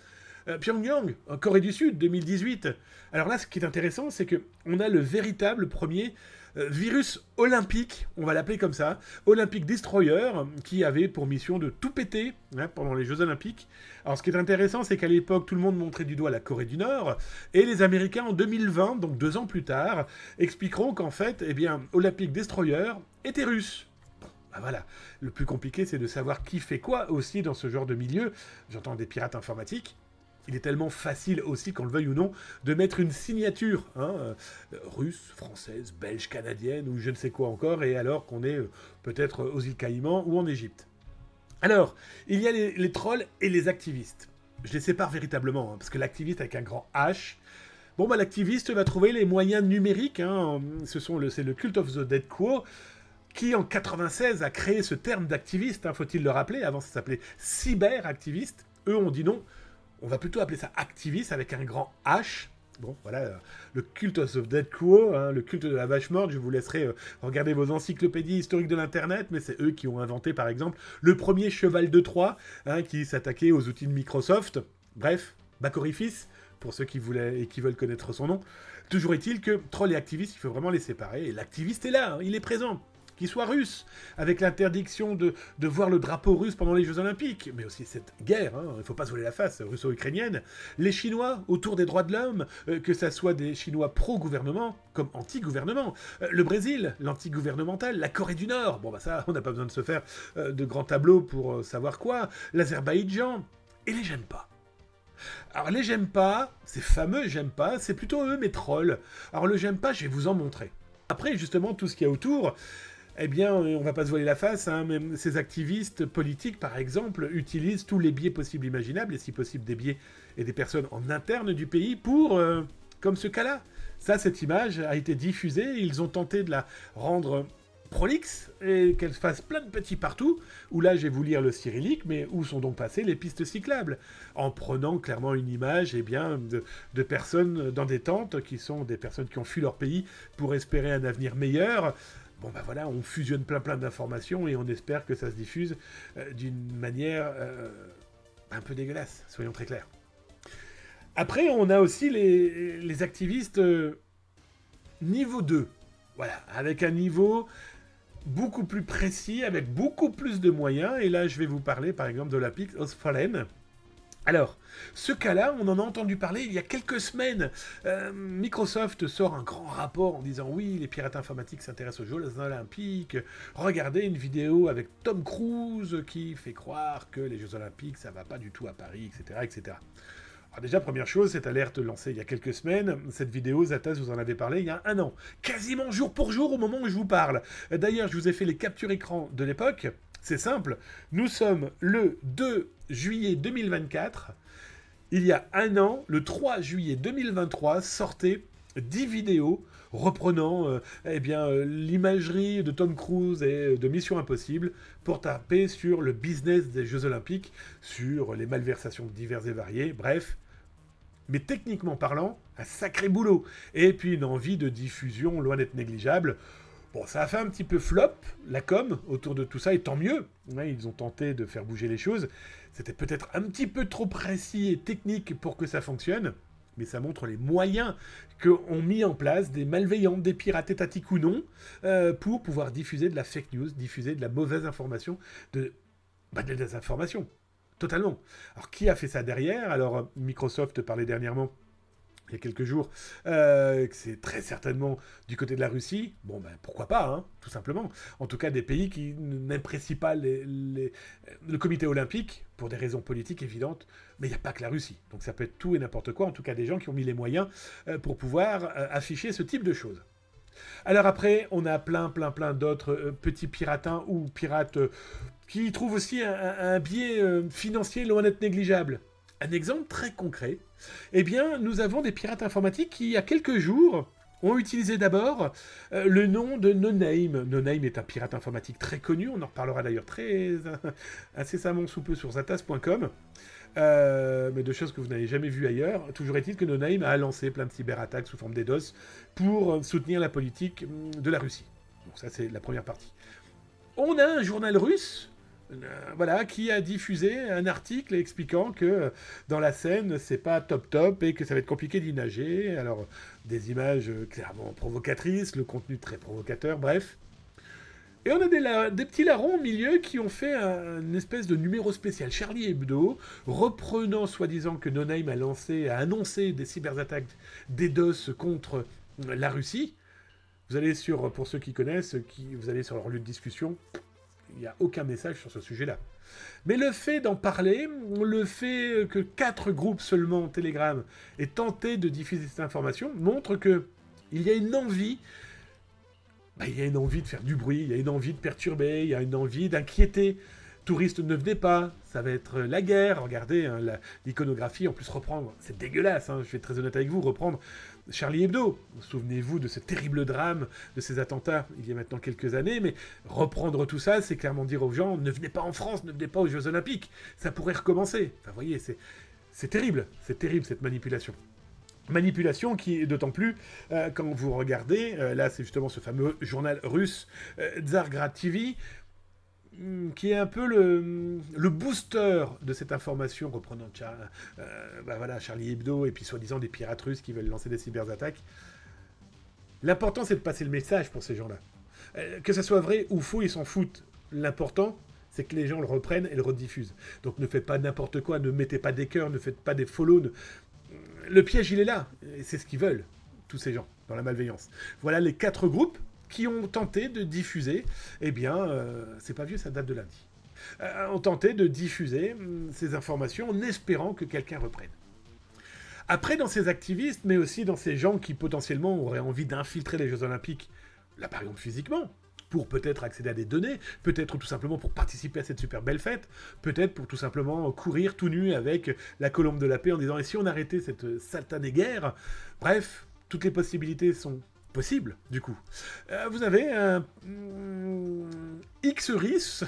[SPEAKER 1] Pyongyang, en Corée du Sud, 2018. Alors là, ce qui est intéressant, c'est qu'on a le véritable premier virus olympique, on va l'appeler comme ça, Olympic Destroyer, qui avait pour mission de tout péter hein, pendant les Jeux Olympiques. Alors ce qui est intéressant, c'est qu'à l'époque, tout le monde montrait du doigt la Corée du Nord, et les Américains en 2020, donc 2 ans plus tard, expliqueront qu'en fait, eh bien, Olympic Destroyer était russe. Bah voilà, le plus compliqué, c'est de savoir qui fait quoi aussi dans ce genre de milieu. J'entends des pirates informatiques. Il est tellement facile aussi, qu'on le veuille ou non, de mettre une signature hein, russe, française, belge, canadienne ou je ne sais quoi encore, et alors qu'on est peut-être aux îles Caïmans ou en Égypte. Alors, il y a les trolls et les activistes. Je les sépare véritablement, hein, parce que l'activiste avec un grand H, bon bah l'activiste va trouver les moyens numériques, hein, c'est le Cult of the Dead Quo, qui en 96 a créé ce terme d'activiste, hein, faut-il le rappeler, avant ça s'appelait cyberactiviste, eux ont dit non, on va plutôt appeler ça activiste avec un grand H. Bon, voilà, le Cult of the Dead Quo, hein, le culte de la vache morte, je vous laisserai regarder vos encyclopédies historiques de l'Internet, mais c'est eux qui ont inventé, par exemple, le premier cheval de Troie, hein, qui s'attaquait aux outils de Microsoft. Bref, Bacorifice, pour ceux qui voulaient et qui veulent connaître son nom. Toujours est-il que troll et activiste, il faut vraiment les séparer, et l'activiste est là, hein, il est présent. Qu'il soit russe, avec l'interdiction de voir le drapeau russe pendant les Jeux Olympiques, mais aussi cette guerre, hein, il ne faut pas se voiler la face, russo-ukrainienne, les Chinois autour des droits de l'homme, que ça soit des Chinois pro-gouvernement, comme anti-gouvernement, le Brésil, l'anti-gouvernemental, la Corée du Nord, bon bah ça, on n'a pas besoin de se faire de grands tableaux pour savoir quoi, l'Azerbaïdjan, et les j'aime pas. Alors les j'aime pas, ces fameux j'aime pas, c'est plutôt eux mes trolls. Alors le j'aime pas, je vais vous en montrer. Après, justement, tout ce qu'il y a autour... Eh bien, on va pas se voiler la face, hein, même ces activistes politiques, par exemple, utilisent tous les biais possibles imaginables, et si possible des biais et des personnes en interne du pays pour, comme ce cas-là, Ça, cette image a été diffusée, ils ont tenté de la rendre prolixe et qu'elle fasse plein de petits partout, où là je vais vous lire le cyrillique, mais où sont donc passées les pistes cyclables, en prenant clairement une image de personnes dans des tentes, qui sont des personnes qui ont fui leur pays pour espérer un avenir meilleur. Bon ben voilà, on fusionne plein d'informations et on espère que ça se diffuse d'une manière un peu dégueulasse, soyons très clairs. Après, on a aussi les activistes niveau 2. Voilà, avec un niveau beaucoup plus précis, avec beaucoup plus de moyens. Et là, je vais vous parler, par exemple, de la PIX Ostfalen. Alors, ce cas-là, on en a entendu parler il y a quelques semaines. Microsoft sort un grand rapport en disant « Oui, les pirates informatiques s'intéressent aux Jeux Olympiques. Regardez une vidéo avec Tom Cruise qui fait croire que les Jeux Olympiques, ça va pas du tout à Paris, etc. etc. » Alors déjà, première chose, cette alerte lancée il y a quelques semaines, cette vidéo, Zatas vous en avez parlé il y a un an, quasiment jour pour jour au moment où je vous parle. D'ailleurs, je vous ai fait les captures écran de l'époque, c'est simple, nous sommes le 2 juillet 2024, il y a un an, le 3 juillet 2023, sortaient 10 vidéos reprenant l'imagerie de Tom Cruise et de Mission Impossible pour taper sur le business des Jeux Olympiques, sur les malversations diverses et variées, bref. Mais techniquement parlant, un sacré boulot. Et puis une envie de diffusion loin d'être négligeable. Bon, ça a fait un petit peu flop, la com, autour de tout ça, et tant mieux. Ouais, ils ont tenté de faire bouger les choses. C'était peut-être un petit peu trop précis et technique pour que ça fonctionne. Mais ça montre les moyens qu'ont mis en place des malveillants, des pirates étatiques ou non, pour pouvoir diffuser de la fake news, diffuser de la mauvaise information, de la désinformation. Totalement. Alors, qui a fait ça derrière ? Alors, Microsoft parlait dernièrement, il y a quelques jours, que c'est très certainement du côté de la Russie. Bon, ben, pourquoi pas, hein, tout simplement. En tout cas, des pays qui n'apprécient pas le comité olympique, pour des raisons politiques évidentes, mais il n'y a pas que la Russie. Donc ça peut être tout et n'importe quoi, en tout cas des gens qui ont mis les moyens pour pouvoir afficher ce type de choses. Alors après, on a plein d'autres petits piratins ou pirates qui trouvent aussi un biais financier loin d'être négligeable. Un exemple très concret, eh bien, nous avons des pirates informatiques qui, il y a quelques jours, ont utilisé d'abord le nom de NoName. NoName est un pirate informatique très connu, on en reparlera d'ailleurs incessamment sous peu sur zatas.com, mais de choses que vous n'avez jamais vues ailleurs. Toujours est-il que NoName a lancé plein de cyberattaques sous forme d'EDOS pour soutenir la politique de la Russie. Donc ça, c'est la première partie. On a un journal russe qui a diffusé un article expliquant que dans la Seine, c'est pas top et que ça va être compliqué d'y nager. Alors, des images clairement provocatrices, le contenu très provocateur, bref. Et on a des petits larrons au milieu qui ont fait une espèce de numéro spécial Charlie Hebdo, reprenant soi-disant que NoName a annoncé des cyberattaques DDoS contre la Russie. Vous allez pour ceux qui connaissent, vous allez sur leur lieu de discussion, il n'y a aucun message sur ce sujet-là. Mais le fait d'en parler, le fait que 4 groupes seulement Telegram aient tenté de diffuser cette information, montre qu'il y a une envie. Il y a une envie de faire du bruit, il y a une envie de perturber, il y a une envie d'inquiéter. Touristes ne venez pas, ça va être la guerre. Regardez hein, l'iconographie, en plus reprendre, c'est dégueulasse, hein, je vais être très honnête avec vous, reprendre Charlie Hebdo. Souvenez-vous de ce terrible drame, de ces attentats, il y a maintenant quelques années, mais reprendre tout ça, c'est clairement dire aux gens, ne venez pas en France, ne venez pas aux Jeux Olympiques, ça pourrait recommencer. Enfin, vous voyez, c'est terrible cette manipulation. Manipulation qui est d'autant plus, quand vous regardez, là c'est justement ce fameux journal russe, Tsargrad TV, qui est un peu le booster de cette information reprenant Charlie Hebdo et puis soi-disant des pirates russes qui veulent lancer des cyberattaques. L'important c'est de passer le message pour ces gens-là. Que ça soit vrai ou faux, ils s'en foutent. L'important, c'est que les gens le reprennent et le rediffusent. Donc ne faites pas n'importe quoi, ne mettez pas des cœurs, ne faites pas des follow. Le piège, il est là. Et c'est ce qu'ils veulent, tous ces gens, dans la malveillance. Voilà les 4 groupes qui ont tenté de diffuser, c'est pas vieux, ça date de lundi, ont tenté de diffuser ces informations en espérant que quelqu'un reprenne. Après, dans ces activistes, mais aussi dans ces gens qui potentiellement auraient envie d'infiltrer les Jeux Olympiques, là par exemple physiquement, pour peut-être accéder à des données, peut-être tout simplement pour participer à cette super belle fête, peut-être pour tout simplement courir tout nu avec la colombe de la paix en disant « Et si on arrêtait cette satanée guerre ?» Bref, toutes les possibilités sont possibles, du coup. Vous avez un X-Ris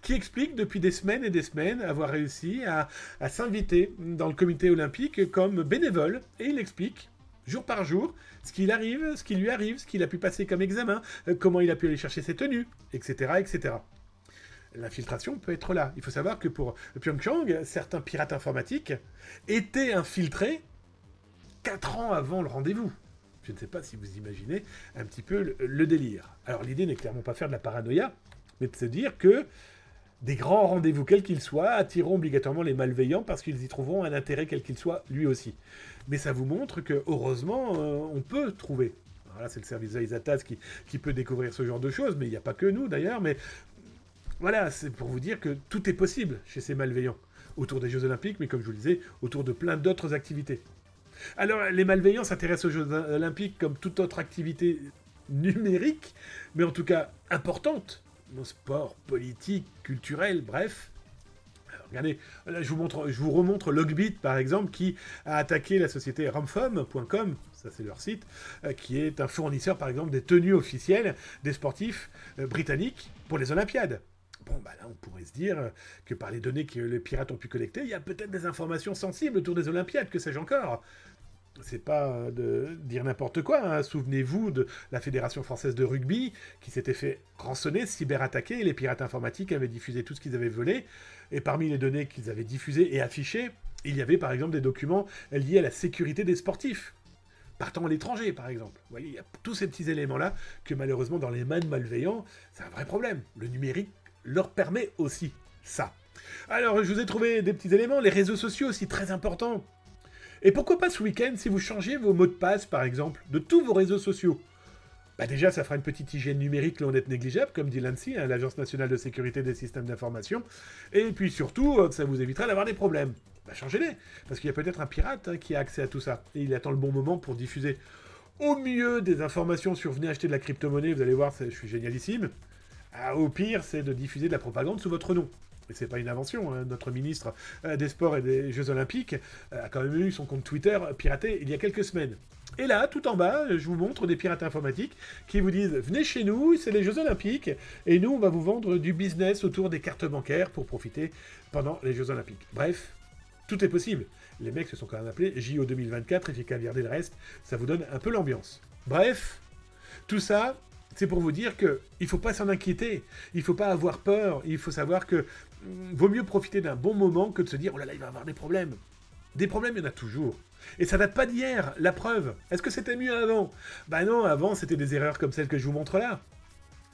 [SPEAKER 1] qui explique depuis des semaines et des semaines avoir réussi à s'inviter dans le comité olympique comme bénévole, et il explique jour par jour ce qui lui arrive, ce qu'il a pu passer comme examen, comment il a pu aller chercher ses tenues, etc., etc. L'infiltration peut être là. Il faut savoir que pour Pyeongchang, certains pirates informatiques étaient infiltrés 4 ans avant le rendez-vous. Je ne sais pas si vous imaginez un petit peu le délire. Alors l'idée n'est clairement pas faire de la paranoïa, mais de se dire que des grands rendez-vous, quels qu'ils soient, attireront obligatoirement les malveillants parce qu'ils y trouveront un intérêt quel qu'il soit, lui aussi. Mais ça vous montre que, heureusement, on peut trouver. Alors là, c'est le service Aizataz qui peut découvrir ce genre de choses, mais il n'y a pas que nous d'ailleurs, mais voilà, c'est pour vous dire que tout est possible chez ces malveillants, autour des Jeux Olympiques, mais comme je vous le disais, autour de plein d'autres activités. Alors, les malveillants s'intéressent aux Jeux Olympiques comme toute autre activité numérique, mais en tout cas importante, dans sport, politique, culturel, bref. Alors, regardez, là, je vous remontre Logbit, par exemple, qui a attaqué la société Ramphom.com, ça c'est leur site, qui est un fournisseur, par exemple, des tenues officielles des sportifs britanniques pour les Olympiades. Bon, bah là, on pourrait se dire que par les données que les pirates ont pu collecter, il y a peut-être des informations sensibles autour des Olympiades, que sais-je encore. C'est pas de dire n'importe quoi, hein. Souvenez-vous de la Fédération française de rugby, qui s'était fait rançonner, cyberattaquer, et les pirates informatiques avaient diffusé tout ce qu'ils avaient volé, et parmi les données qu'ils avaient diffusées et affichées, il y avait par exemple des documents liés à la sécurité des sportifs, partant à l'étranger, par exemple. Vous voyez, il y a tous ces petits éléments-là que, malheureusement, dans les mains de malveillants, c'est un vrai problème. Le numérique leur permet aussi ça. Alors, je vous ai trouvé des petits éléments, les réseaux sociaux aussi, très importants. Et pourquoi pas ce week-end, si vous changez vos mots de passe, par exemple, de tous vos réseaux sociaux? Bah déjà, ça fera une petite hygiène numérique loin d'être négligeable, comme dit l'ANSSI, hein, l'Agence nationale de sécurité des systèmes d'information. Et puis surtout, ça vous évitera d'avoir des problèmes. Bah changez-les, parce qu'il y a peut-être un pirate qui a accès à tout ça, et il attend le bon moment pour diffuser au mieux des informations sur venez acheter de la crypto-monnaie, vous allez voir, je suis génialissime. Au pire, c'est de diffuser de la propagande sous votre nom. Et c'est pas une invention, hein. Notre ministre des Sports et des Jeux Olympiques a quand même eu son compte Twitter piraté il y a quelques semaines. Et là, tout en bas, je vous montre des pirates informatiques qui vous disent « Venez chez nous, c'est les Jeux Olympiques, et nous, on va vous vendre du business autour des cartes bancaires pour profiter pendant les Jeux Olympiques. » Bref, tout est possible. Les mecs se sont quand même appelés JO 2024, et j'ai qu'à regarder le reste, ça vous donne un peu l'ambiance. Bref, tout ça, c'est pour vous dire qu'il ne faut pas s'en inquiéter, il ne faut pas avoir peur, il faut savoir que vaut mieux profiter d'un bon moment que de se dire « Oh là là, il va y avoir des problèmes ». Des problèmes, il y en a toujours. Et ça date pas d'hier, la preuve. Est-ce que c'était mieux avant? Bah non, avant, c'était des erreurs comme celles que je vous montre là.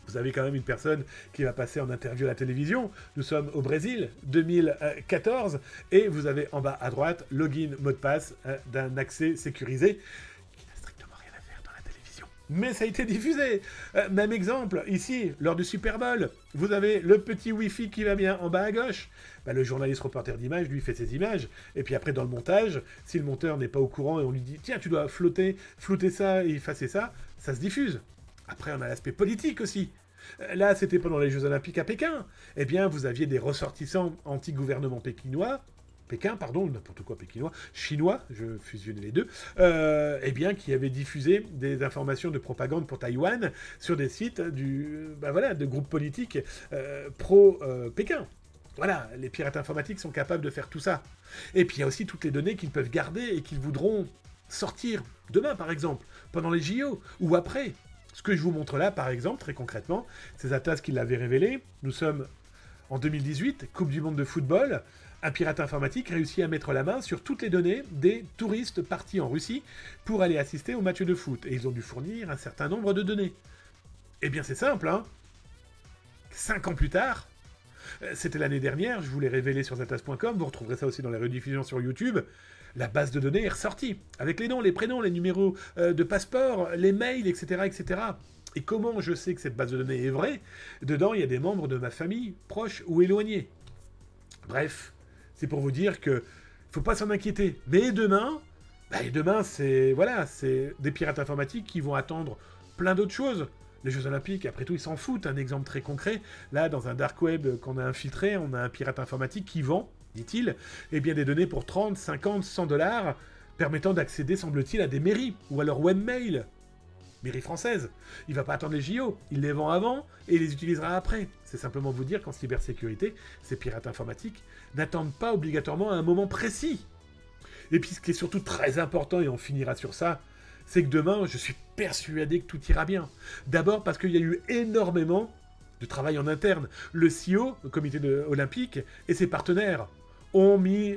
[SPEAKER 1] Vous avez quand même une personne qui va passer en interview à la télévision. Nous sommes au Brésil, 2014, et vous avez en bas à droite, login, mot de passe d'un accès sécurisé. Mais ça a été diffusé. Même exemple, ici, lors du Super Bowl, vous avez le petit Wi-Fi qui va bien en bas à gauche. Bah, le journaliste reporter d'image, lui, fait ses images. Et puis après, dans le montage, si le monteur n'est pas au courant et on lui dit « Tiens, tu dois flouter ça et effacer ça », ça se diffuse. Après, on a l'aspect politique aussi. Là, c'était pendant les Jeux Olympiques à Pékin. Eh bien, vous aviez des ressortissants anti-gouvernement n'importe quoi pékinois, chinois, je fusionnais les deux, eh bien, qui avaient diffusé des informations de propagande pour Taïwan sur des sites de groupes politiques pro-Pékin. Voilà, les pirates informatiques sont capables de faire tout ça. Et puis il y a aussi toutes les données qu'ils peuvent garder et qu'ils voudront sortir demain, par exemple, pendant les JO, ou après. Ce que je vous montre là, par exemple, très concrètement, c'est Atas qui l'avait révélé. Nous sommes en 2018, Coupe du Monde de football. Un pirate informatique réussit à mettre la main sur toutes les données des touristes partis en Russie pour aller assister au match de foot. Et ils ont dû fournir un certain nombre de données. Eh bien, c'est simple, hein. 5 ans plus tard, c'était l'année dernière, je vous l'ai révélé sur zatas.com, vous retrouverez ça aussi dans les rediffusions sur YouTube, la base de données est ressortie, avec les noms, les prénoms, les numéros de passeport, les mails, etc., etc. Et comment je sais que cette base de données est vraie? Dedans, il y a des membres de ma famille, proches ou éloignés. Bref, c'est pour vous dire que faut pas s'en inquiéter. Mais demain, c'est des pirates informatiques qui vont attendre plein d'autres choses. Les Jeux Olympiques, après tout, ils s'en foutent. Un exemple très concret, là, dans un dark web qu'on a infiltré, on a un pirate informatique qui vend, dit-il, eh bien des données pour 30, 50, 100 $, permettant d'accéder, semble-t-il, à des mairies ou à leur webmail. Mairie française. Il va pas attendre les JO, il les vend avant et il les utilisera après. C'est simplement vous dire qu'en cybersécurité, ces pirates informatiques n'attendent pas obligatoirement à un moment précis. Et puis ce qui est surtout très important, et on finira sur ça, c'est que demain, je suis persuadé que tout ira bien. D'abord parce qu'il y a eu énormément de travail en interne. Le CIO, le comité olympique, et ses partenaires ont mis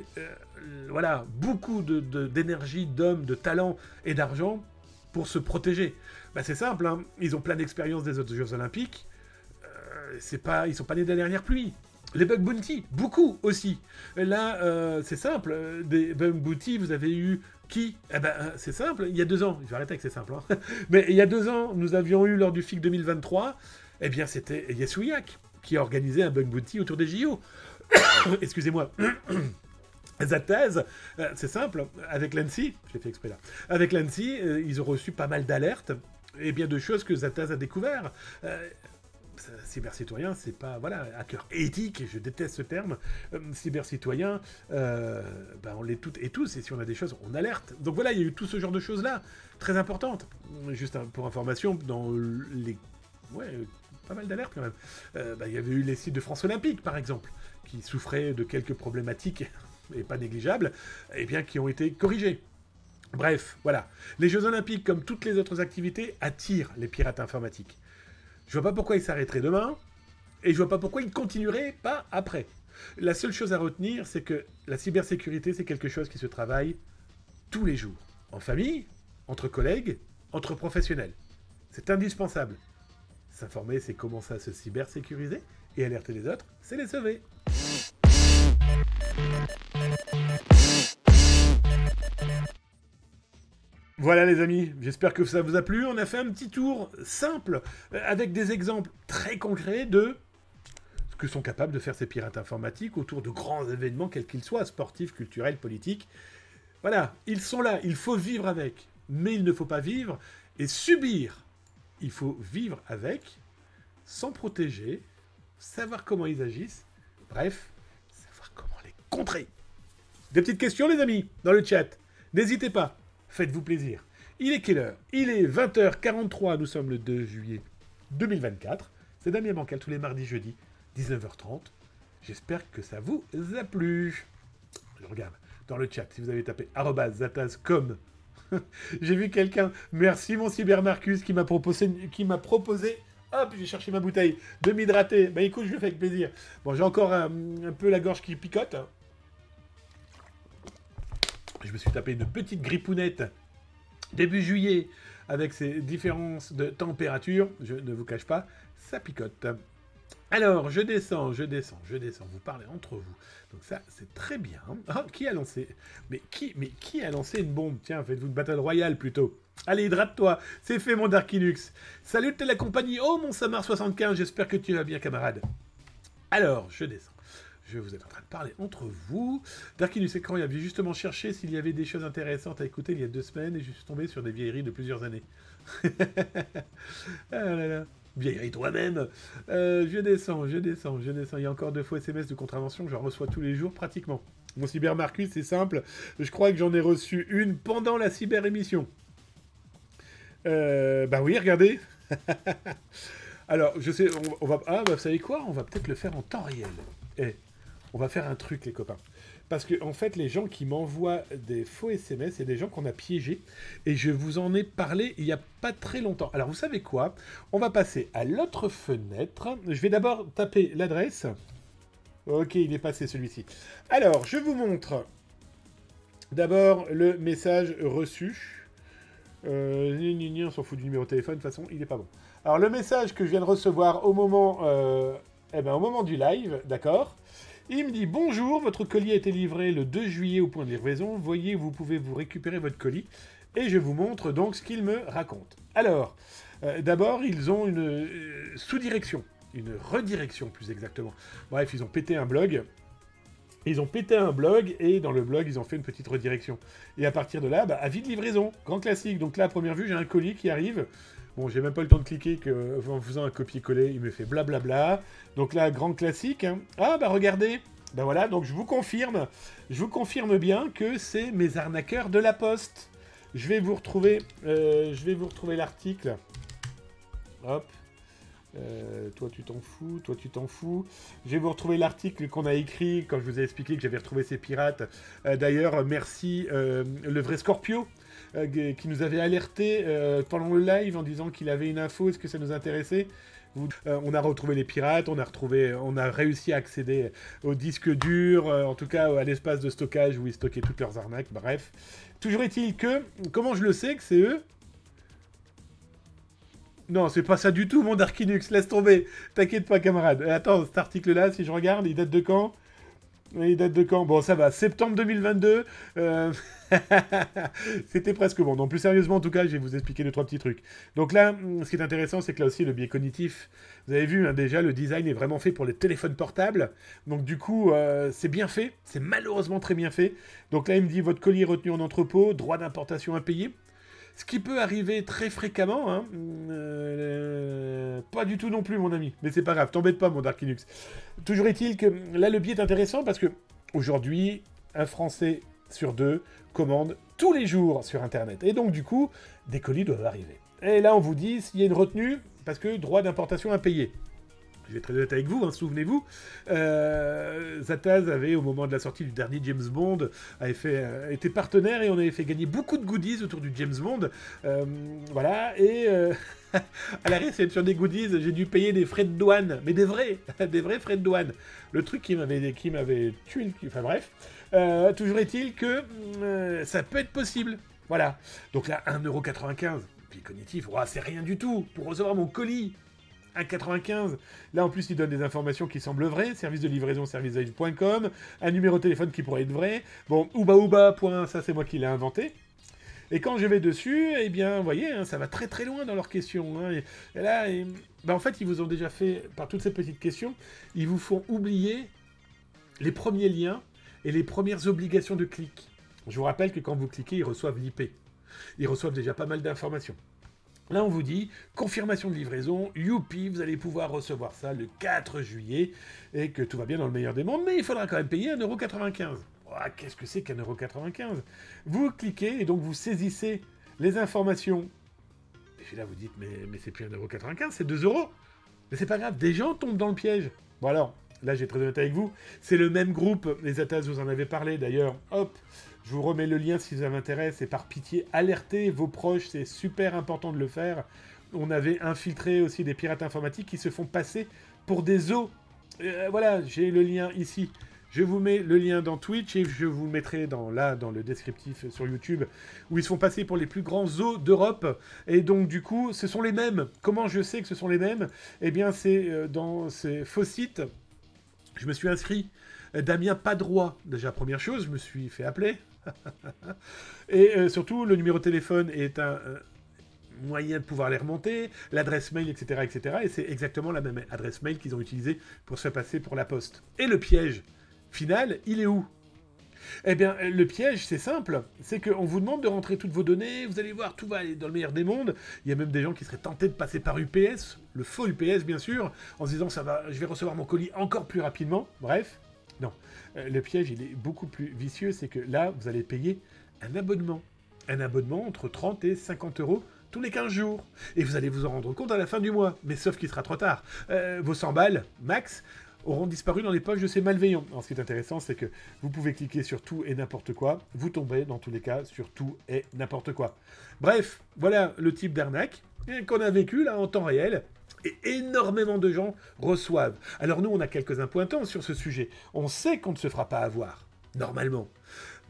[SPEAKER 1] beaucoup d'énergie, d'hommes, de talent et d'argent pour se protéger. Bah, c'est simple, hein. Ils ont plein d'expérience des autres Jeux Olympiques. Ils sont pas nés de la dernière pluie. Les bug bounty, beaucoup aussi. Là, c'est simple. Des bug bounty, vous avez eu qui? C'est simple. Il y a 2 ans. Je vais arrêter avec c'est simple. Hein. Mais il y a 2 ans, nous avions eu lors du FIC 2023, eh bien, c'était Yesouiak qui a organisé un bug bounty autour des JO. Excusez-moi. Zataz, c'est simple, avec l'ANSSI, je l'ai fait exprès là, avec l'ANSSI, ils ont reçu pas mal d'alertes et bien de choses que Zataz a découvert. Cybercitoyen, c'est pas, hacker éthique, je déteste ce terme, cybercitoyen, on l'est toutes et tous, et si on a des choses, on alerte. Donc voilà, il y a eu tout ce genre de choses-là, très importantes. Juste pour information, dans les... pas mal d'alertes quand même. Il y avait eu les sites de France Olympique, par exemple, qui souffraient de quelques problématiques et pas négligeables, et bien qui ont été corrigés. Bref, voilà. Les Jeux Olympiques, comme toutes les autres activités, attirent les pirates informatiques. Je vois pas pourquoi ils s'arrêteraient demain, et je vois pas pourquoi ils continueraient pas après. La seule chose à retenir, c'est que la cybersécurité, c'est quelque chose qui se travaille tous les jours. En famille, entre collègues, entre professionnels. C'est indispensable. S'informer, c'est commencer à se cybersécuriser, et alerter les autres, c'est les sauver. Voilà les amis, j'espère que ça vous a plu. On a fait un petit tour simple, avec des exemples très concrets de ce que sont capables de faire ces pirates informatiques autour de grands événements, quels qu'ils soient, sportifs, culturels, politiques. Voilà, ils sont là, il faut vivre avec. Mais il ne faut pas vivre et subir. Il faut vivre avec, s'en protéger, savoir comment ils agissent, bref, savoir comment les contrer. Des petites questions les amis, dans le chat. N'hésitez pas. Faites-vous plaisir. Il est quelle heure? Il est 20h43, nous sommes le 2 juillet 2024. C'est Damien Bancal tous les mardis, jeudis, 19h30. J'espère que ça vous a plu. Je regarde dans le chat, si vous avez tapé @zataz.com. J'ai vu quelqu'un, merci mon cybermarcus, qui m'a proposé, hop, j'ai cherché ma bouteille, de m'hydrater. Bah écoute, je le fais avec plaisir. Bon, j'ai encore un peu la gorge qui picote. Je me suis tapé une petite grippounette début juillet avec ces différences de température. Je ne vous cache pas, ça picote. Alors, je descends. Vous parlez entre vous. Donc ça, c'est très bien. Oh, qui a lancé qui a lancé une bombe? Tiens, faites-vous une battle royale plutôt. Allez, hydrate-toi. C'est fait, mon Darkinux. Salut, t'es la compagnie. Oh, mon Samar75, j'espère que tu vas bien, camarade. Alors, je descends. Vous êtes en train de parler entre vous. Darkinus Écran, il avait justement cherché s'il y avait des choses intéressantes à écouter il y a 2 semaines et je suis tombé sur des vieilleries de plusieurs années. Ah là là. Vieillerie toi-même. Je descends. Il y a encore 2 fois SMS de contravention que j'en reçois tous les jours pratiquement. Mon cybermarcus, c'est simple. Je crois que j'en ai reçu une pendant la cyber-émission. Bah oui, regardez. Alors, je sais, on va... Ah, bah vous savez quoi? On va peut-être le faire en temps réel. On va faire un truc, les copains. Parce que, en fait, les gens qui m'envoient des faux SMS, c'est des gens qu'on a piégés. Et je vous en ai parlé il n'y a pas très longtemps. Alors, vous savez quoi? On va passer à l'autre fenêtre. Je vais d'abord taper l'adresse. Ok, il est passé, celui-ci. Alors, je vous montre d'abord le message reçu. On s'en fout du numéro de téléphone, de toute façon, il n'est pas bon. Alors, le message que je viens de recevoir au moment du live, d'accord? Il me dit « Bonjour, votre colis a été livré le 2 juillet au point de livraison. Voyez, vous pouvez vous récupérer votre colis. » Et je vous montre donc ce qu'il me raconte. Alors, d'abord, ils ont une sous-direction. Une redirection, plus exactement. Bref, ils ont pété un blog. Et dans le blog, ils ont fait une petite redirection. Et à partir de là, avis de livraison. Grand classique. Donc là, à première vue, j'ai un colis qui arrive. Bon, j'ai même pas eu le temps de cliquer en faisant un copier-coller, il me fait blablabla. Donc là, grand classique. Hein. Ah, bah regardez, Ben voilà, donc je vous confirme bien que c'est mes arnaqueurs de la Poste. Je vais vous retrouver l'article. Hop. Toi tu t'en fous. Je vais vous retrouver l'article qu'on a écrit quand je vous ai expliqué que j'avais retrouvé ces pirates. D'ailleurs, merci le vrai Scorpio qui nous avait alerté pendant le live en disant qu'il avait une info. Est-ce que ça nous intéressait? On a retrouvé les pirates, on a réussi à accéder au disque dur, en tout cas à l'espace de stockage où ils stockaient toutes leurs arnaques, bref. Toujours est-il que, comment je le sais que c'est eux? Non, c'est pas ça du tout, mon Darkinux, laisse tomber. T'inquiète pas, camarade. Attends, cet article-là, si je regarde, il date de quand? Il date de quand? Bon, ça va, septembre 2022. C'était presque bon. Donc, plus sérieusement, en tout cas, je vais vous expliquer 2-3 petits trucs. Donc là, ce qui est intéressant, c'est que là aussi, le biais cognitif, vous avez vu, hein, déjà, le design est vraiment fait pour les téléphones portables. Donc, du coup, c'est bien fait. C'est malheureusement très bien fait. Donc là, il me dit, votre colis est retenu en entrepôt, droit d'importation impayé. Ce qui peut arriver très fréquemment, hein. Pas du tout non plus, mon ami. Mais c'est pas grave, t'embête pas, mon Darkinux. Toujours est-il que là, le biais est intéressant parce que aujourd'hui, un Français sur 2 commande tous les jours sur Internet. Et donc, du coup, des colis doivent arriver. Et là, on vous dit s'il y a une retenue, parce que droit d'importation impayé. Je vais être très honnête avec vous, hein, souvenez-vous, Zataz avait, au moment de la sortie du dernier James Bond, était partenaire et on avait fait gagner beaucoup de goodies autour du James Bond. Voilà, et à la réception des goodies, j'ai dû payer des frais de douane, mais des vrais frais de douane. Le truc qui m'avait tué le cul, enfin bref. Toujours est-il que ça peut être possible. Voilà. Donc là, 1,95€, puis cognitif, c'est rien du tout pour recevoir mon colis. 1,95. Là, en plus, il donne des informations qui semblent vraies. Service de livraison, servicelive.com. Un numéro de téléphone qui pourrait être vrai. Bon, ouba, ça, c'est moi qui l'ai inventé. Et quand je vais dessus, eh bien, vous voyez, hein, ça va très très loin dans leurs questions. Hein. Et là, en fait, ils vous ont déjà fait, par toutes ces petites questions, ils vous font oublier les premiers liens et les premières obligations de clic. Je vous rappelle que quand vous cliquez, ils reçoivent l'IP. Ils reçoivent déjà pas mal d'informations. Là, on vous dit, confirmation de livraison, youpi, vous allez pouvoir recevoir ça le 4 juillet, et que tout va bien dans le meilleur des mondes, mais il faudra quand même payer 1,95€. Qu'est-ce que c'est qu'1,95€? Vous cliquez, et donc vous saisissez les informations. Et puis là, vous dites, mais c'est plus 1,95€, c'est 2€. Mais c'est pas grave, des gens tombent dans le piège. Bon alors, là, j'ai très honnête avec vous, c'est le même groupe, les Atas, vous en avez parlé d'ailleurs, hop. Je vous remets le lien si ça m'intéresse, et par pitié, alertez vos proches, c'est super important de le faire. On avait infiltré aussi des pirates informatiques qui se font passer pour des os. Voilà, j'ai le lien ici. Je vous mets le lien dans Twitch et je vous le mettrai dans le descriptif sur YouTube, où ils se font passer pour les plus grands zoos d'Europe. Et donc, du coup, ce sont les mêmes. Comment je sais que ce sont les mêmes? Eh bien, c'est dans ces faux sites. Je me suis inscrit. Damien Padroit, déjà, première chose, je me suis fait appeler. Et surtout, le numéro de téléphone est un moyen de pouvoir les remonter, l'adresse mail, etc., etc. Et c'est exactement la même adresse mail qu'ils ont utilisée pour se faire passer pour la poste. Et le piège final, il est où? Eh bien, le piège, c'est simple. C'est qu'on vous demande de rentrer toutes vos données, vous allez voir, tout va aller dans le meilleur des mondes. Il y a même des gens qui seraient tentés de passer par UPS, le faux UPS, bien sûr, en se disant, je vais recevoir mon colis encore plus rapidement. Bref. Non, le piège, il est beaucoup plus vicieux, c'est que là, vous allez payer un abonnement. Un abonnement entre 30 et 50€ tous les 15 jours. Et vous allez vous en rendre compte à la fin du mois. Mais sauf qu'il sera trop tard. Vos 100 balles, max, auront disparu dans les poches de ces malveillants. Alors, ce qui est intéressant, c'est que vous pouvez cliquer sur tout et n'importe quoi. Vous tomberez, dans tous les cas, sur tout et n'importe quoi. Bref, voilà le type d'arnaque qu'on a vécu là en temps réel. Et énormément de gens reçoivent. Alors nous, on a quelques-uns pointants sur ce sujet. On sait qu'on ne se fera pas avoir, normalement.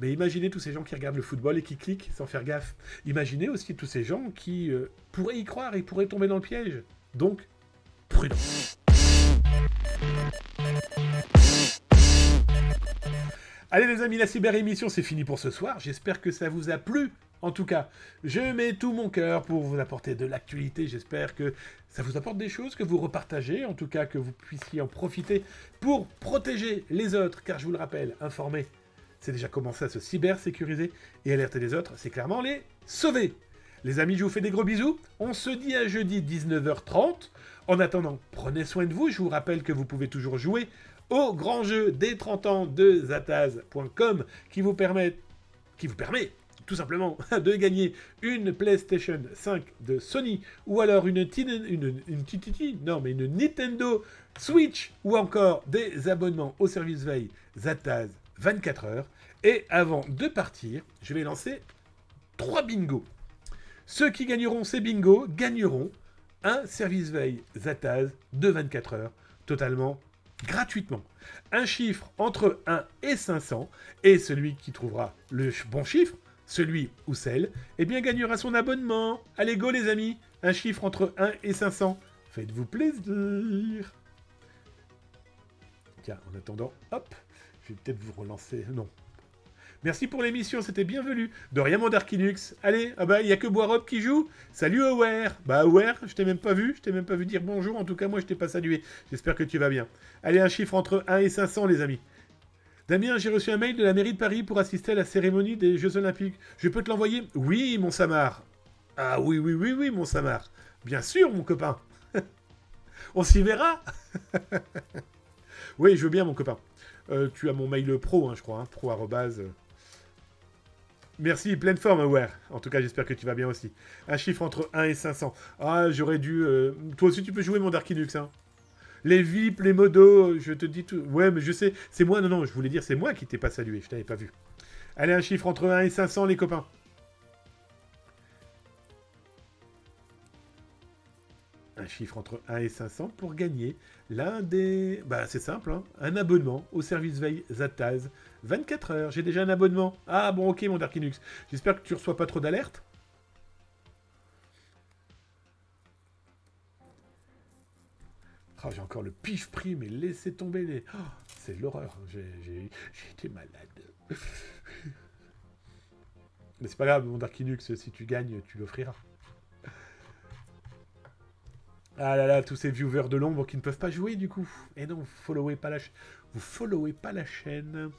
[SPEAKER 1] Mais imaginez tous ces gens qui regardent le football et qui cliquent sans faire gaffe. Imaginez aussi tous ces gens qui pourraient y croire et pourraient tomber dans le piège. Donc, prudence. Allez les amis, la cyber-émission, c'est fini pour ce soir. J'espère que ça vous a plu. En tout cas, je mets tout mon cœur pour vous apporter de l'actualité. J'espère que ça vous apporte des choses, que vous repartagez. En tout cas, que vous puissiez en profiter pour protéger les autres. Car je vous le rappelle, informer, c'est déjà commencer à se cyber-sécuriser. Et alerter les autres, c'est clairement les sauver. Les amis, je vous fais des gros bisous. On se dit à jeudi 19h30. En attendant, prenez soin de vous. Je vous rappelle que vous pouvez toujours jouer au grand jeu des 30 ans de Zataz.com qui vous permet tout simplement de gagner une PlayStation 5 de Sony ou alors une Nintendo Switch ou encore des abonnements au service veille Zataz 24 heures. Et avant de partir, je vais lancer 3 bingos. Ceux qui gagneront ces bingos gagneront un service veille Zataz de 24 heures totalement gratuitement. Un chiffre entre 1 et 500 et celui qui trouvera le bon chiffre, celui ou celle, eh bien gagnera son abonnement. Allez go les amis, un chiffre entre 1 et 500. Faites-vous plaisir. Tiens, en attendant, hop, je vais peut-être vous relancer. Non. Merci pour l'émission, c'était bienvenu. De rien mon Darkinux. Allez, ah bah il y a que Boirop qui joue. Salut Aware. Bah Aware, je t'ai même pas vu dire bonjour. En tout cas, moi je t'ai pas salué. J'espère que tu vas bien. Allez, un chiffre entre 1 et 500 les amis. Damien, j'ai reçu un mail de la mairie de Paris pour assister à la cérémonie des Jeux Olympiques. Je peux te l'envoyer? Oui, mon Samar. Ah oui, mon Samar. Bien sûr, mon copain. On s'y verra. Oui, je veux bien, mon copain. Tu as mon mail pro, hein, je crois. Hein, pro arrobase. Merci, pleine forme, Aware. En tout cas, j'espère que tu vas bien aussi. Un chiffre entre 1 et 500. Ah, j'aurais dû... Toi aussi, tu peux jouer, mon Darkinux, hein. Les VIP, les modos, je te dis tout. Ouais, mais je sais, c'est moi, non, je voulais dire, c'est moi qui t'ai pas salué, je t'avais pas vu. Allez, un chiffre entre 1 et 500, les copains. Un chiffre entre 1 et 500 pour gagner l'un des... Bah, c'est simple, hein. Un abonnement au service veille Zataz. 24 heures, j'ai déjà un abonnement. Ah, bon, ok, mon Darkinux. J'espère que tu reçois pas trop d'alertes. Oh, j'ai encore le pif prix, mais laissez tomber les... Oh, c'est l'horreur. J'ai été malade. Mais c'est pas grave, mon Darkinux, si tu gagnes, tu l'offriras. Ah là là, tous ces viewers de l'ombre qui ne peuvent pas jouer, du coup. Et non, vous followez pas la chaîne.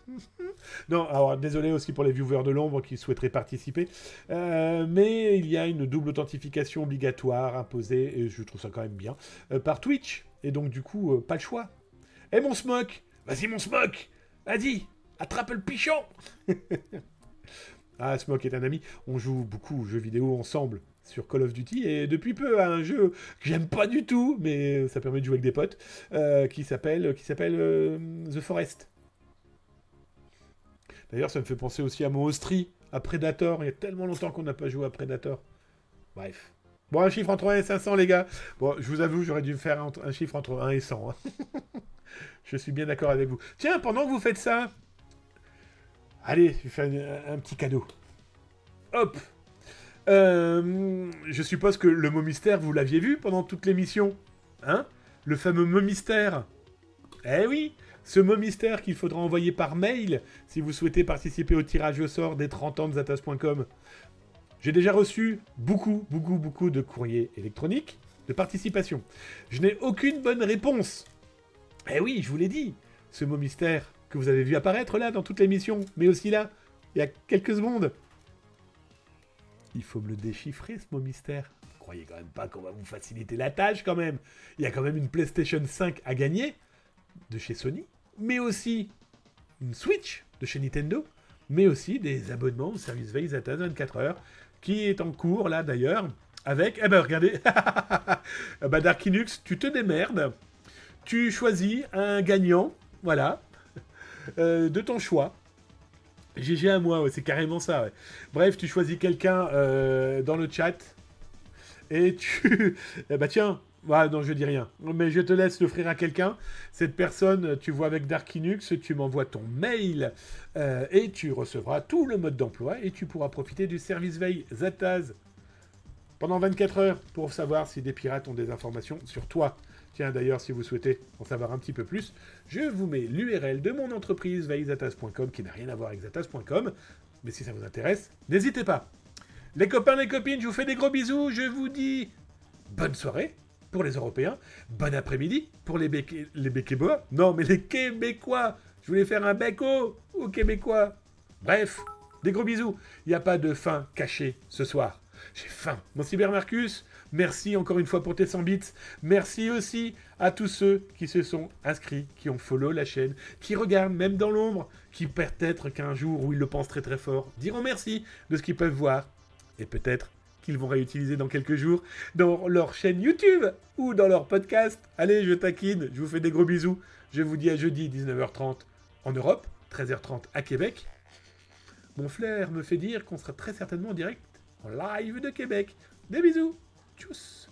[SPEAKER 1] Non, alors désolé aussi pour les viewers de l'ombre qui souhaiteraient participer. Mais il y a une double authentification obligatoire imposée, et je trouve ça quand même bien, par Twitch. Et donc, du coup, pas le choix. Eh, mon Smoke! Vas-y, mon Smoke! Vas-y! Attrape le pichon! Ah, Smoke est un ami. On joue beaucoup aux jeux vidéo ensemble sur Call of Duty, et depuis peu à un jeu que j'aime pas du tout, mais ça permet de jouer avec des potes, qui s'appelle The Forest. D'ailleurs, ça me fait penser aussi à mon Austri, à Predator. Il y a tellement longtemps qu'on n'a pas joué à Predator. Bref. Bon, un chiffre entre 1 et 500, les gars. Bon, je vous avoue, j'aurais dû faire un chiffre entre 1 et 100. Hein. Je suis bien d'accord avec vous. Tiens, pendant que vous faites ça, allez, je vais faire un petit cadeau. Hop. Je suppose que le mot mystère, vous l'aviez vu pendant toute l'émission. Hein? Le fameux mot mystère. Eh oui, ce mot mystère qu'il faudra envoyer par mail si vous souhaitez participer au tirage au sort des 30 ans de Zataz.com. J'ai déjà reçu beaucoup de courriers électroniques de participation. Je n'ai aucune bonne réponse. Eh oui, je vous l'ai dit. Ce mot mystère que vous avez vu apparaître là dans toute l'émission, mais aussi là, il y a quelques secondes. Il faut me le déchiffrer, ce mot mystère. Vous croyez quand même pas qu'on va vous faciliter la tâche, quand même. Il y a quand même une PlayStation 5 à gagner, de chez Sony, mais aussi une Switch, de chez Nintendo, mais aussi des abonnements au service veille Zataz 24 heures, qui est en cours, là, d'ailleurs, avec... Eh ben, regardez. Bah, Darkinux, tu te démerdes. Tu choisis un gagnant, voilà, de ton choix. GG à moi, ouais, c'est carrément ça. Ouais. Bref, tu choisis quelqu'un dans le chat et tu... Eh bah tiens, ah, non, je dis rien. Mais je te laisse l'offrir à quelqu'un. Cette personne, tu vois avec Darkinux, tu m'envoies ton mail et tu recevras tout le mode d'emploi et tu pourras profiter du service veille Zataz pendant 24 heures pour savoir si des pirates ont des informations sur toi. Tiens, d'ailleurs, si vous souhaitez en savoir un petit peu plus, je vous mets l'URL de mon entreprise, veillezataz.com, qui n'a rien à voir avec zataz.com. Mais si ça vous intéresse, n'hésitez pas. Les copains, les copines, je vous fais des gros bisous. Je vous dis bonne soirée pour les Européens. Bon après-midi pour les Béquébois. Non, mais les Québécois. Je voulais faire un béco aux Québécois. Bref, des gros bisous. Il n'y a pas de fin cachée ce soir. j'ai faim. Mon Cybermarcus, merci encore une fois pour tes 100 bits. Merci aussi à tous ceux qui se sont inscrits, qui ont follow la chaîne, qui regardent même dans l'ombre, qui peut-être qu'un jour où ils le pensent très très fort, diront merci de ce qu'ils peuvent voir. Et peut-être qu'ils vont réutiliser dans quelques jours dans leur chaîne YouTube ou dans leur podcast. Allez, je taquine, je vous fais des gros bisous. Je vous dis à jeudi 19h30 en Europe, 13h30 à Québec. Mon flair me fait dire qu'on sera très certainement en direct, en live de Québec. Des bisous. Tchuss.